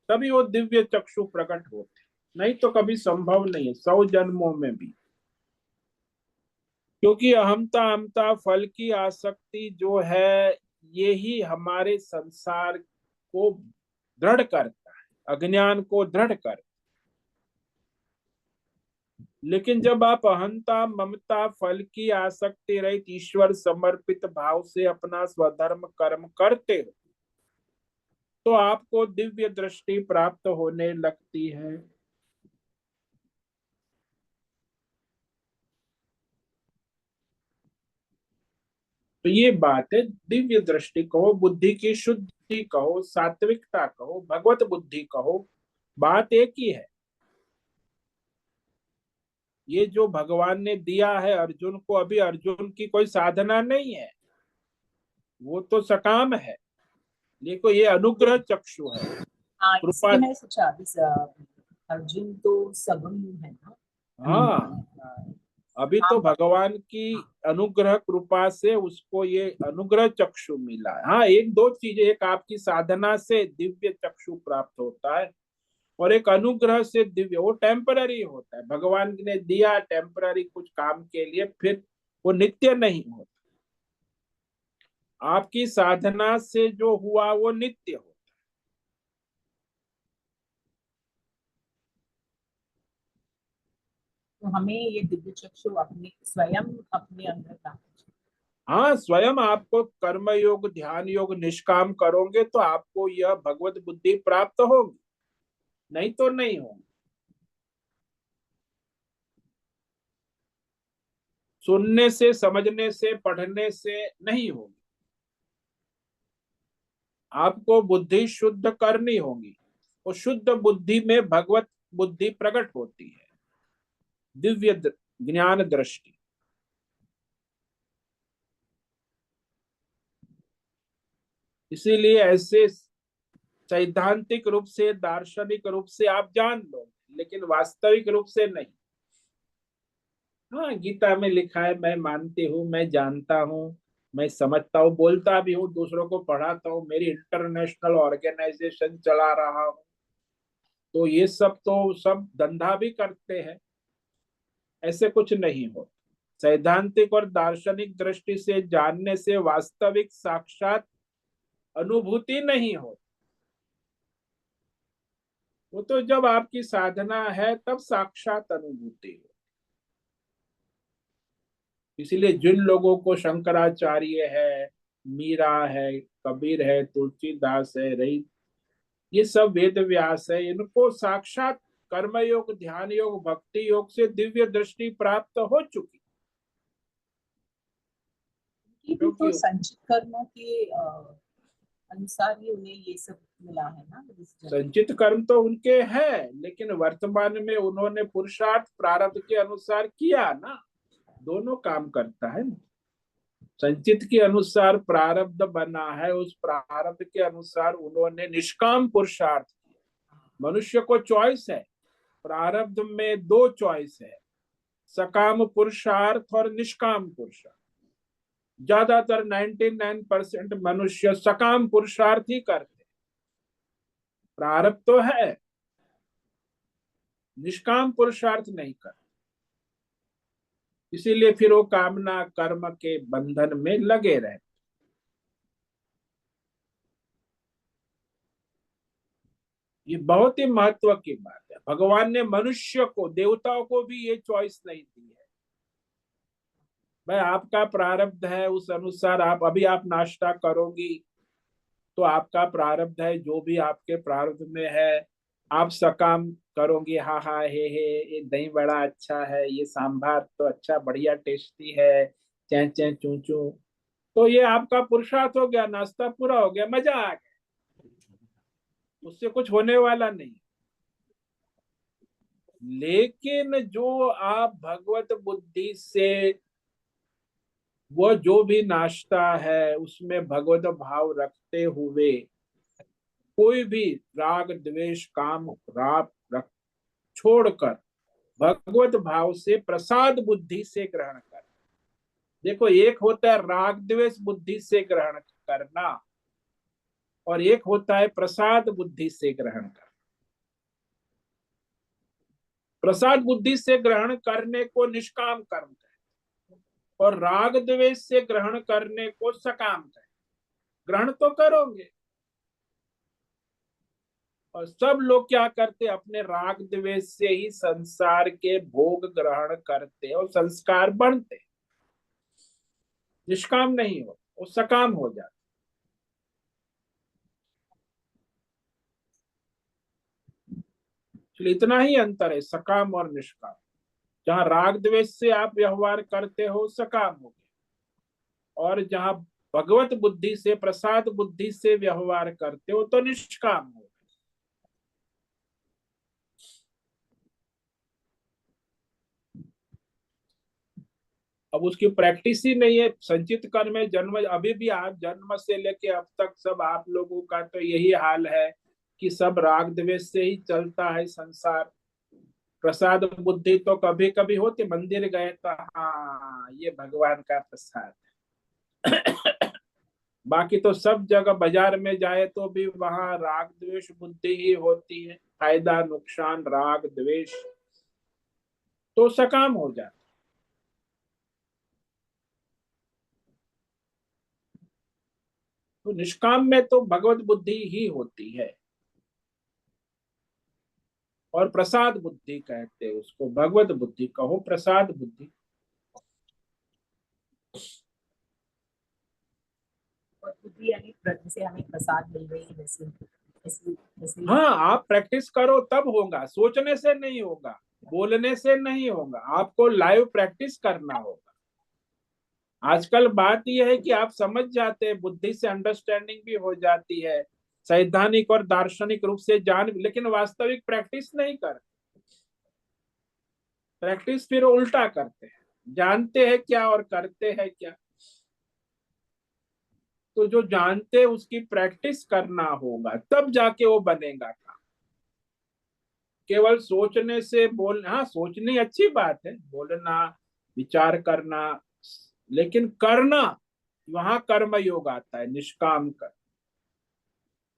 तभी वो दिव्य चक्षु प्रकट होते, नहीं तो कभी संभव नहीं है 100 जन्मों में भी। क्योंकि अहमता अहमता फल की आसक्ति जो है, ये ही हमारे संसार को दृढ़ करता है, अज्ञान को दृढ़ करता। लेकिन जब आप अहंता ममता फल की आसक्ति रहित ईश्वर समर्पित भाव से अपना स्वधर्म कर्म करते हो, तो आपको दिव्य दृष्टि प्राप्त होने लगती है। तो ये बात है, दिव्य दृष्टि कहो, बुद्धि की शुद्धि कहो, सात्विकता कहो, भगवत बुद्धि कहो, बात एक ही है। ये जो भगवान ने दिया है अर्जुन को, अभी अर्जुन की कोई साधना नहीं है, वो तो सकाम है, देखो ये अनुग्रह चक्षु है, हाँ, कृपा। इसलिए मैं सोचा अर्जुन तो सगुण है ना। हाँ, अभी तो भगवान की अनुग्रह कृपा से उसको ये अनुग्रह चक्षु मिला है। हाँ, एक दो चीजें, एक आपकी साधना से दिव्य चक्षु प्राप्त होता है, और एक अनुग्रह से दिव्य, वो टेम्पररी होता है, भगवान ने दिया टेम्पररी कुछ काम के लिए, फिर वो नित्य नहीं होता। आपकी साधना से जो हुआ वो नित्य हो। तो हमें ये दिव्य चक्षु अपने स्वयं अपने अंदर लाना चाहिए। हाँ, स्वयं आपको कर्म योग ध्यान योग निष्काम करोगे तो आपको यह भगवत बुद्धि प्राप्त होगी, नहीं तो नहीं होगी। सुनने से, समझने से, पढ़ने से नहीं होगी, आपको बुद्धि शुद्ध करनी होगी। और शुद्ध बुद्धि में भगवत बुद्धि प्रकट होती है, दिव्य ज्ञान दृष्टि। इसीलिए ऐसे सैद्धांतिक रूप से, दार्शनिक रूप से आप जान लो, लेकिन वास्तविक रूप से नहीं। हाँ, गीता में लिखा है, मैं मानती हूँ, मैं जानता हूँ, मैं समझता हूँ, बोलता भी हूँ, दूसरों को पढ़ाता हूँ, मेरी इंटरनेशनल ऑर्गेनाइजेशन चला रहा हूँ, तो ये सब तो सब धंधा भी करते हैं, ऐसे कुछ नहीं हो। सैद्धांतिक और दार्शनिक दृष्टि से जानने से वास्तविक साक्षात अनुभूति नहीं हो। वो तो जब आपकी साधना है तब साक्षात अनुभूति हो। इसलिए जिन लोगों को शंकराचार्य है, मीरा है, कबीर है, तुलसीदास है, रही, ये सब वेद व्यास है, इनको साक्षात कर्मयोग ध्यान योग भक्ति योग से दिव्य दृष्टि प्राप्त हो चुकी। ये भी तो संचित कर्मों के अनुसार ही उन्हें ये सब मिला है ना। संचित कर्म तो उनके हैं, लेकिन वर्तमान में उन्होंने पुरुषार्थ प्रारब्ध के अनुसार किया ना, दोनों काम करता है। संचित के अनुसार प्रारब्ध बना है, उस प्रारब्ध के अनुसार उन्होंने निष्काम पुरुषार्थ किया। मनुष्य को चॉइस है, प्रारब्ध में दो चॉइस है, सकाम पुरुषार्थ और निष्काम पुरुषार्थ। ज्यादातर 99% मनुष्य सकाम पुरुषार्थ ही करते, प्रारब्ध तो है, निष्काम पुरुषार्थ नहीं करते। इसीलिए फिर वो कामना कर्म के बंधन में लगे रहते। ये बहुत ही महत्व की बात है। भगवान ने मनुष्य को, देवताओं को भी ये चॉइस नहीं दी है। भाई, आपका प्रारब्ध है, उस अनुसार अभी आप नाश्ता करोगी तो आपका प्रारब्ध है, जो भी आपके प्रारब्ध में है आप सकाम करोगे। हाँ हाँ, हे ये दही बड़ा अच्छा है, ये सांभार तो अच्छा बढ़िया टेस्टी है, चै चै चू चू, तो ये आपका पुरुषार्थ हो गया, नाश्ता पूरा हो गया, मजा आ गया, उससे कुछ होने वाला नहीं। लेकिन जो आप भगवत बुद्धि से वो जो भी नाश्ता है उसमें भगवत भाव रखते हुए कोई भी राग द्वेष काम राग रख छोड़कर भगवत भाव से प्रसाद बुद्धि से ग्रहण कर। देखो, एक होता है राग द्वेष बुद्धि से ग्रहण करना, और एक होता है प्रसाद बुद्धि से ग्रहण करना। प्रसाद बुद्धि से ग्रहण करने को निष्काम कर्म कहते हैं, और राग द्वेष से ग्रहण करने को सकाम कहते हैं। ग्रहण तो करोगे, और सब लोग क्या करते, अपने राग द्वेष से ही संसार के भोग ग्रहण करते और संस्कार बनते, निष्काम नहीं हो, वो सकाम हो जाते। इसलिए इतना ही अंतर है सकाम और निष्काम। जहां राग द्वेष से आप व्यवहार करते हो सकाम हो गए, और जहां भगवत बुद्धि से प्रसाद बुद्धि से व्यवहार करते हो तो निष्काम हो। अब उसकी प्रैक्टिस ही नहीं है। संचित कर्म में जन्म, अभी भी आप जन्म से लेके अब तक सब आप लोगों का तो यही हाल है कि सब राग द्वेष से ही चलता है संसार। प्रसाद बुद्धि तो कभी कभी होती, मंदिर गए तो हाँ ये भगवान का प्रसाद है। बाकी तो सब जगह बाजार में जाए तो भी वहां राग द्वेष बुद्धि ही होती है, फायदा नुकसान राग द्वेष, तो सकाम हो जाता। तो निष्काम में तो भगवत बुद्धि ही होती है, और प्रसाद बुद्धि कहते हैं उसको, भगवत बुद्धि कहो प्रसाद बुद्धि। और बुद्धि यानी जैसे हमें प्रसाद मिल रही है वैसे ऐसे ऐसे। हाँ, आप प्रैक्टिस करो तब होगा, सोचने से नहीं होगा, बोलने से नहीं होगा, आपको लाइव प्रैक्टिस करना होगा। आजकल बात यह है कि आप समझ जाते हैं, बुद्धि से अंडरस्टैंडिंग भी हो जाती है, सैद्धांतिक और दार्शनिक रूप से जान, लेकिन वास्तविक प्रैक्टिस नहीं कर। प्रैक्टिस फिर उल्टा करते हैं, जानते हैं क्या और करते हैं क्या। तो जो जानते हैं उसकी प्रैक्टिस करना होगा, तब जाके वो बनेगा काम। केवल सोचने से बोलना, हाँ सोचनी अच्छी बात है, बोलना विचार करना, लेकिन करना, वहां कर्म योग आता है, निष्काम कर।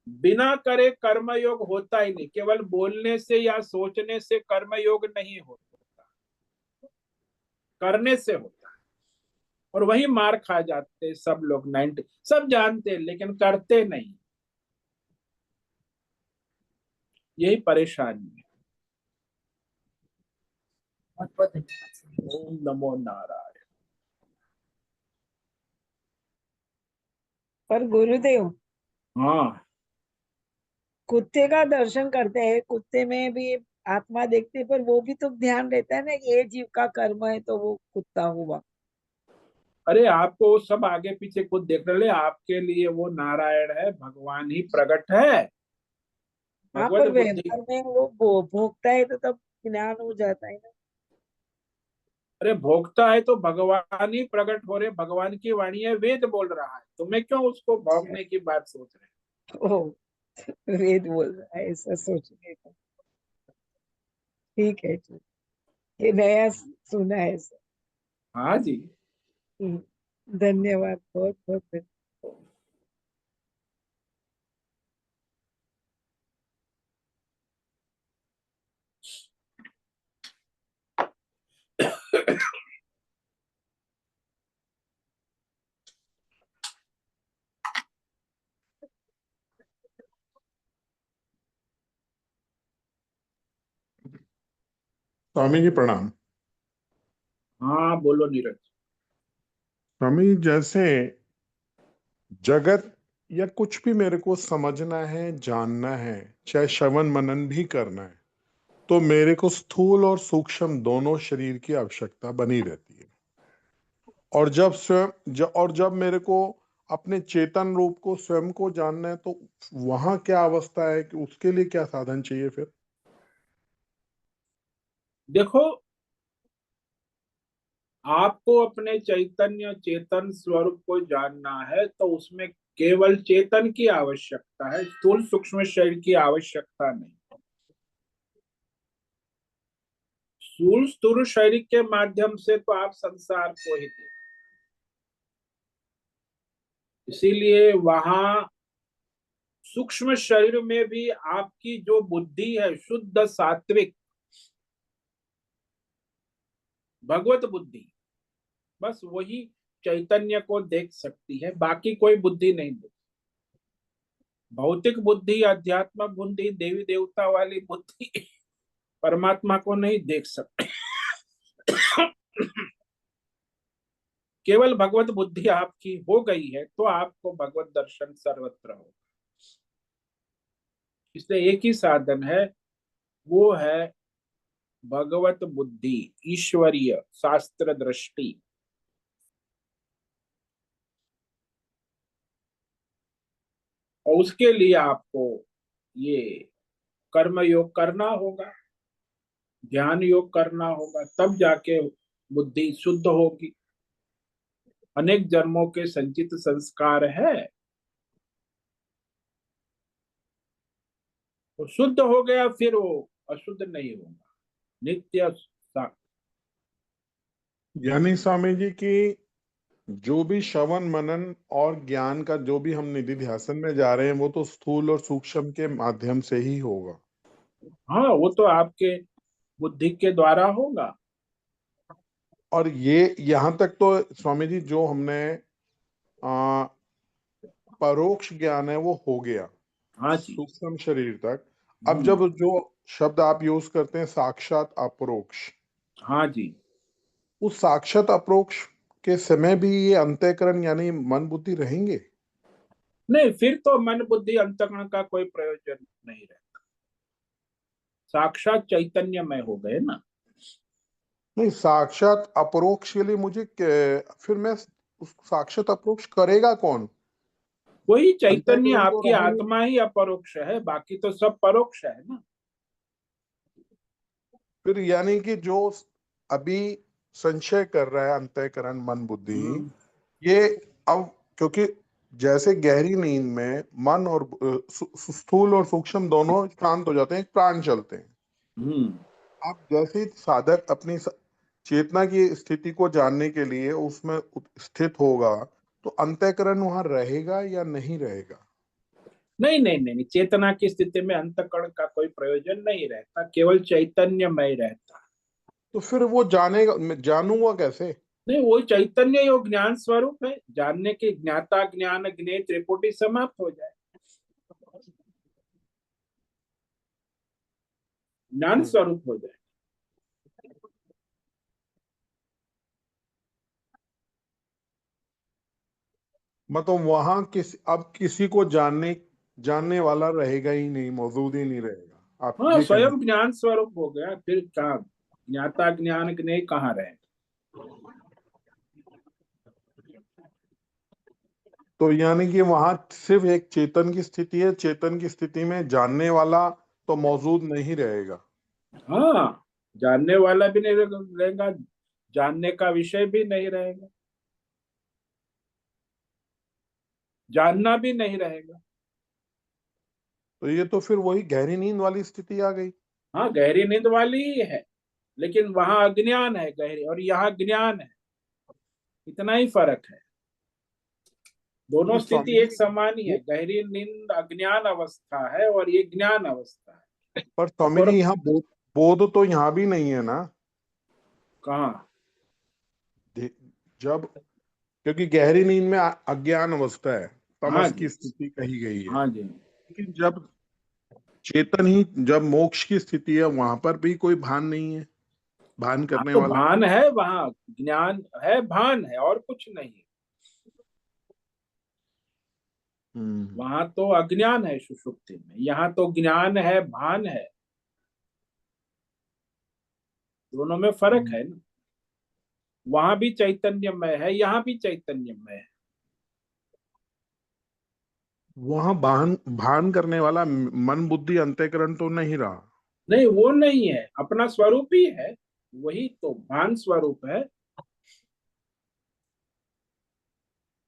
बिना करे कर्म योग होता ही नहीं, केवल बोलने से या सोचने से कर्म योग नहीं होता, करने से होता है। और वही मार खा जाते सब लोग, 90 सब जानते हैं लेकिन करते नहीं, यही परेशानी है। बहुत बहुत धन्यवाद। ओम नमो नारायण। पर गुरुदेव, हाँ, कुत्ते का दर्शन करते हैं, कुत्ते में भी आत्मा देखते हैं, पर वो भी तो ध्यान रहता है ना कि ये जीव का कर्म है तो वो कुत्ता हुआ। अरे आपको वो सब आगे पीछे कुछ देख रहे, आपके लिए वो नारायण है, भगवान ही प्रकट है, हाँ, भगवत पर बुद्धि। व्यवहार में वो भोगता है तो तब ज्ञान हो जाता है ना। अरे भोगता है तो भगवान ही प्रकट हो रहे, भगवान की वाणी है, वेद बोल रहा है, तुम्हें क्यों उसको भोगने की बात सोच रहे। ओ, वेद बोल रहा है ऐसा सोचने का। ठीक है, ठीक। ये नया सुना है सर। हाँ जी। धन्यवाद, बहुत बहुत धन्यवाद। स्वामी जी प्रणाम। हाँ बोलो नीरज। स्वामी जी, जैसे जगत या कुछ भी मेरे को समझना है, जानना है, चाहे श्रवण मनन भी करना है, तो मेरे को स्थूल और सूक्ष्म दोनों शरीर की आवश्यकता बनी रहती है। और जब मेरे को अपने चेतन रूप को, स्वयं को जानना है, तो वहां क्या अवस्था है कि उसके लिए क्या साधन चाहिए फिर? देखो, आपको अपने चैतन्य चेतन स्वरूप को जानना है तो उसमें केवल चेतन की आवश्यकता है, स्थूल सूक्ष्म शरीर की आवश्यकता नहीं। स्थूल स्थूल शरीर के माध्यम से तो आप संसार को ही देखते, इसीलिए वहां सूक्ष्म शरीर में भी आपकी जो बुद्धि है शुद्ध सात्विक, भगवत बुद्धि, बस वही चैतन्य को देख सकती है, बाकी कोई बुद्धि नहीं देख। भौतिक बुद्धि, अध्यात्म बुद्धि, देवी देवता वाली बुद्धि परमात्मा को नहीं देख सकते। केवल भगवत बुद्धि आपकी हो गई है तो आपको भगवत दर्शन सर्वत्र होगा। इसलिए एक ही साधन है, वो है भगवत बुद्धि, ईश्वरीय शास्त्र दृष्टि। और उसके लिए आपको ये कर्म योग करना होगा, ध्यान योग करना होगा, तब जाके बुद्धि शुद्ध होगी। अनेक जन्मों के संचित संस्कार है, वो शुद्ध हो गया, फिर वो अशुद्ध नहीं होगा, नित्य यानी स्वामी जी की जो भी श्रवण मनन और ज्ञान का जो भी हम निधि ध्यासन में जा रहे हैं वो तो स्थूल और सूक्ष्म के माध्यम से ही होगा। हाँ, वो तो आपके बुद्धि के द्वारा होगा। और ये यहाँ तक तो स्वामी जी जो हमने परोक्ष ज्ञान है वो हो गया हाँ जी। सूक्ष्म शरीर तक। अब जब जो शब्द आप यूज करते हैं साक्षात अपरोक्ष, हाँ जी। उस साक्षात अपरोक्ष के समय भी ये अंतःकरण यानी मन बुद्धि रहेंगे? नहीं, फिर तो मन बुद्धि अंतःकरण का कोई प्रयोजन नहीं रहता, साक्षात चैतन्य में हो गए ना। नहीं, साक्षात अपरोक्ष के लिए मुझे फिर मैं उस साक्षात अपरोक्ष करेगा कौन? वही चैतन्य, अंतःकरण तो आपकी रहा नहीं। आत्मा ही अपरोक्ष है, बाकी तो सब परोक्ष है ना। फिर यानी कि जो अभी संशय कर रहा है अंतःकरण मन बुद्धि, ये अब क्योंकि जैसे गहरी नींद में मन और स्थूल और सूक्ष्म दोनों शांत हो जाते हैं, प्राण चलते हैं। हम्म। अब जैसे ही साधक अपनी चेतना की स्थिति को जानने के लिए उसमें स्थित होगा तो अंतःकरण वहां रहेगा या नहीं रहेगा? नहीं नहीं नहीं नहीं, चेतना की स्थिति में अंतःकरण का कोई प्रयोजन नहीं रहता, केवल चैतन्यमय रहता। तो फिर वो जानेगा, मैं जानूंगा कैसे? नहीं, वो चैतन्य ही वो ज्ञान स्वरूप है, जानने के ज्ञाता ज्ञान ज्ञेय त्रिपुटी समाप्त हो जाए, ज्ञान स्वरूप हो जाए। मतलब वहां अब किसी को जानने वाला रहेगा ही नहीं, मौजूद ही नहीं रहेगा, आप हाँ, ये कहना? स्वयं ज्ञान स्वरूप हो गया, फिर कहा ज्ञाता ज्ञान ज्ञेय कहाँ रहे। तो यानी कि वहां सिर्फ एक चेतन की स्थिति है, चेतन की स्थिति में जानने वाला तो मौजूद नहीं रहेगा। हाँ, जानने वाला भी नहीं रहेगा, जानने का विषय भी नहीं रहेगा, जानना भी नहीं रहेगा। तो ये तो फिर वही गहरी नींद वाली स्थिति आ गई। हाँ, गहरी नींद वाली ही है, लेकिन वहां अज्ञान है गहरी, और यहाँ ज्ञान है, इतना ही फर्क है। दोनों नहीं स्थिति स्वामी एक जी, समान ही है, गहरी नींद अज्ञान अवस्था है और ये ज्ञान अवस्था है। पर स्वामी और जी यहाँ बोध तो यहाँ भी नहीं है ना। कहाँ? जब क्योंकि गहरी नींद में अज्ञान अवस्था है, हाँ तमस जी। की स्थिति कही गई है। हाँ जी। लेकिन जब चेतन ही, जब मोक्ष की स्थिति है वहां पर भी कोई भान नहीं है, भान हाँ, करने तो वाला। भान है वहां, ज्ञान है, भान है, और कुछ नहीं। हम्म वहां तो अज्ञान है सुषुप्ति में, यहाँ तो ज्ञान है, भान है, दोनों में फर्क है ना। वहां भी चैतन्यमय है, यहाँ भी चैतन्यमय है। वहां भान भान करने वाला मन बुद्धि अंतःकरण तो नहीं रहा। नहीं, वो नहीं है, अपना स्वरूप ही है, वही तो भान स्वरूप है,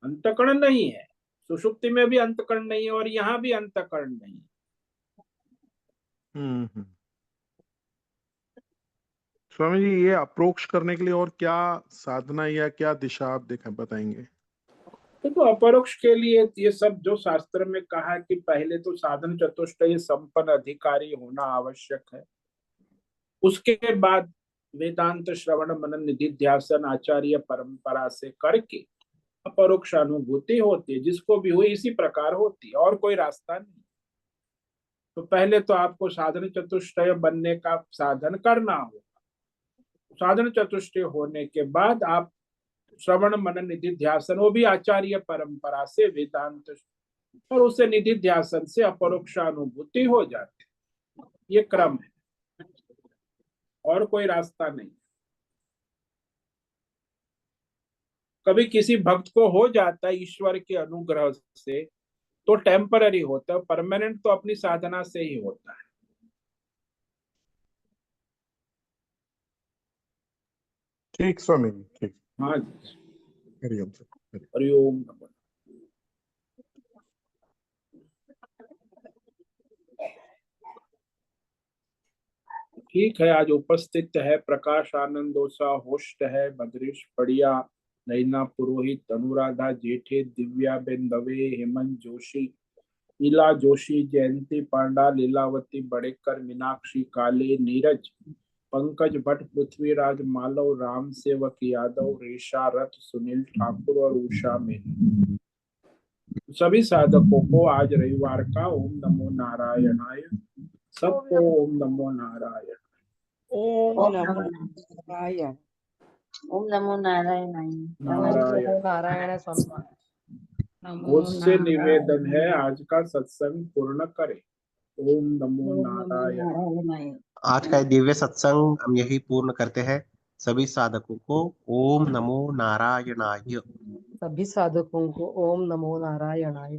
अंतःकरण नहीं है। सुषुप्ति में भी अंतःकरण नहीं है और यहाँ भी अंतःकरण नहीं है। हम्म। स्वामी जी ये अप्रोक्ष करने के लिए और क्या साधना या क्या दिशा आप बताएंगे? देखो, अपरोक्ष के लिए ये सब जो शास्त्र में कहा कि पहले तो साधन चतुष्टय संपन्न अधिकारी होना आवश्यक है, उसके बाद वेदांत श्रवण मनन निधिध्यासन आचार्य परंपरा से करके अपरोक्ष अनुभूति होती है। जिसको भी हुई इसी प्रकार होती है, और कोई रास्ता नहीं। तो पहले तो आपको साधन चतुष्टय बनने का साधन करना होगा। साधन चतुष्टय होने के बाद आप श्रवण मनन निधिध्यासन, वो भी आचार्य परंपरा से वेदांत, और उससे निधिध्यासन से अपरोक्ष अनुभूति हो जाती है। ये क्रम है, और कोई रास्ता नहीं। कभी किसी भक्त को हो जाता है ईश्वर के अनुग्रह से, तो टेम्पररी होता है, परमानेंट तो अपनी साधना से ही होता है। ठीक स्वामी जी, ठीक। हाँ जी, हरिओम सर। हरिओम नमः। ठीक है, आज उपस्थित है प्रकाश आनंद ओसा, होस्ट है बद्रेश पड़िया, नैना पुरोहित, अनुराधा जेठे, दिव्या बेन दवे, हेमंत जोशी, ईला जोशी, जयंती पांडा, लीलावती बड़ेकर, मीनाक्षी काले, नीरज, पंकज भट्ट, पृथ्वीराज मालव, राम सेवक यादव, रेशा रथ, सुनील ठाकुर और उषा मेहनी। सभी साधकों को आज रविवार का ओम नमो नारायणाय, सबको ओम नमो नारायण। ओम नमो नारायण। ओम नमो नारायण। नारायण। नारायण स्वामी। मुझसे निवेदन है आज का सत्संग पूर्ण करें। ओम नमो नारायण। आज का ये दिव्य सत्संग हम यही पूर्ण करते हैं। सभी साधकों को ओम नमो नारायणाय। सभी साधकों को ओम नमो नारायणाय।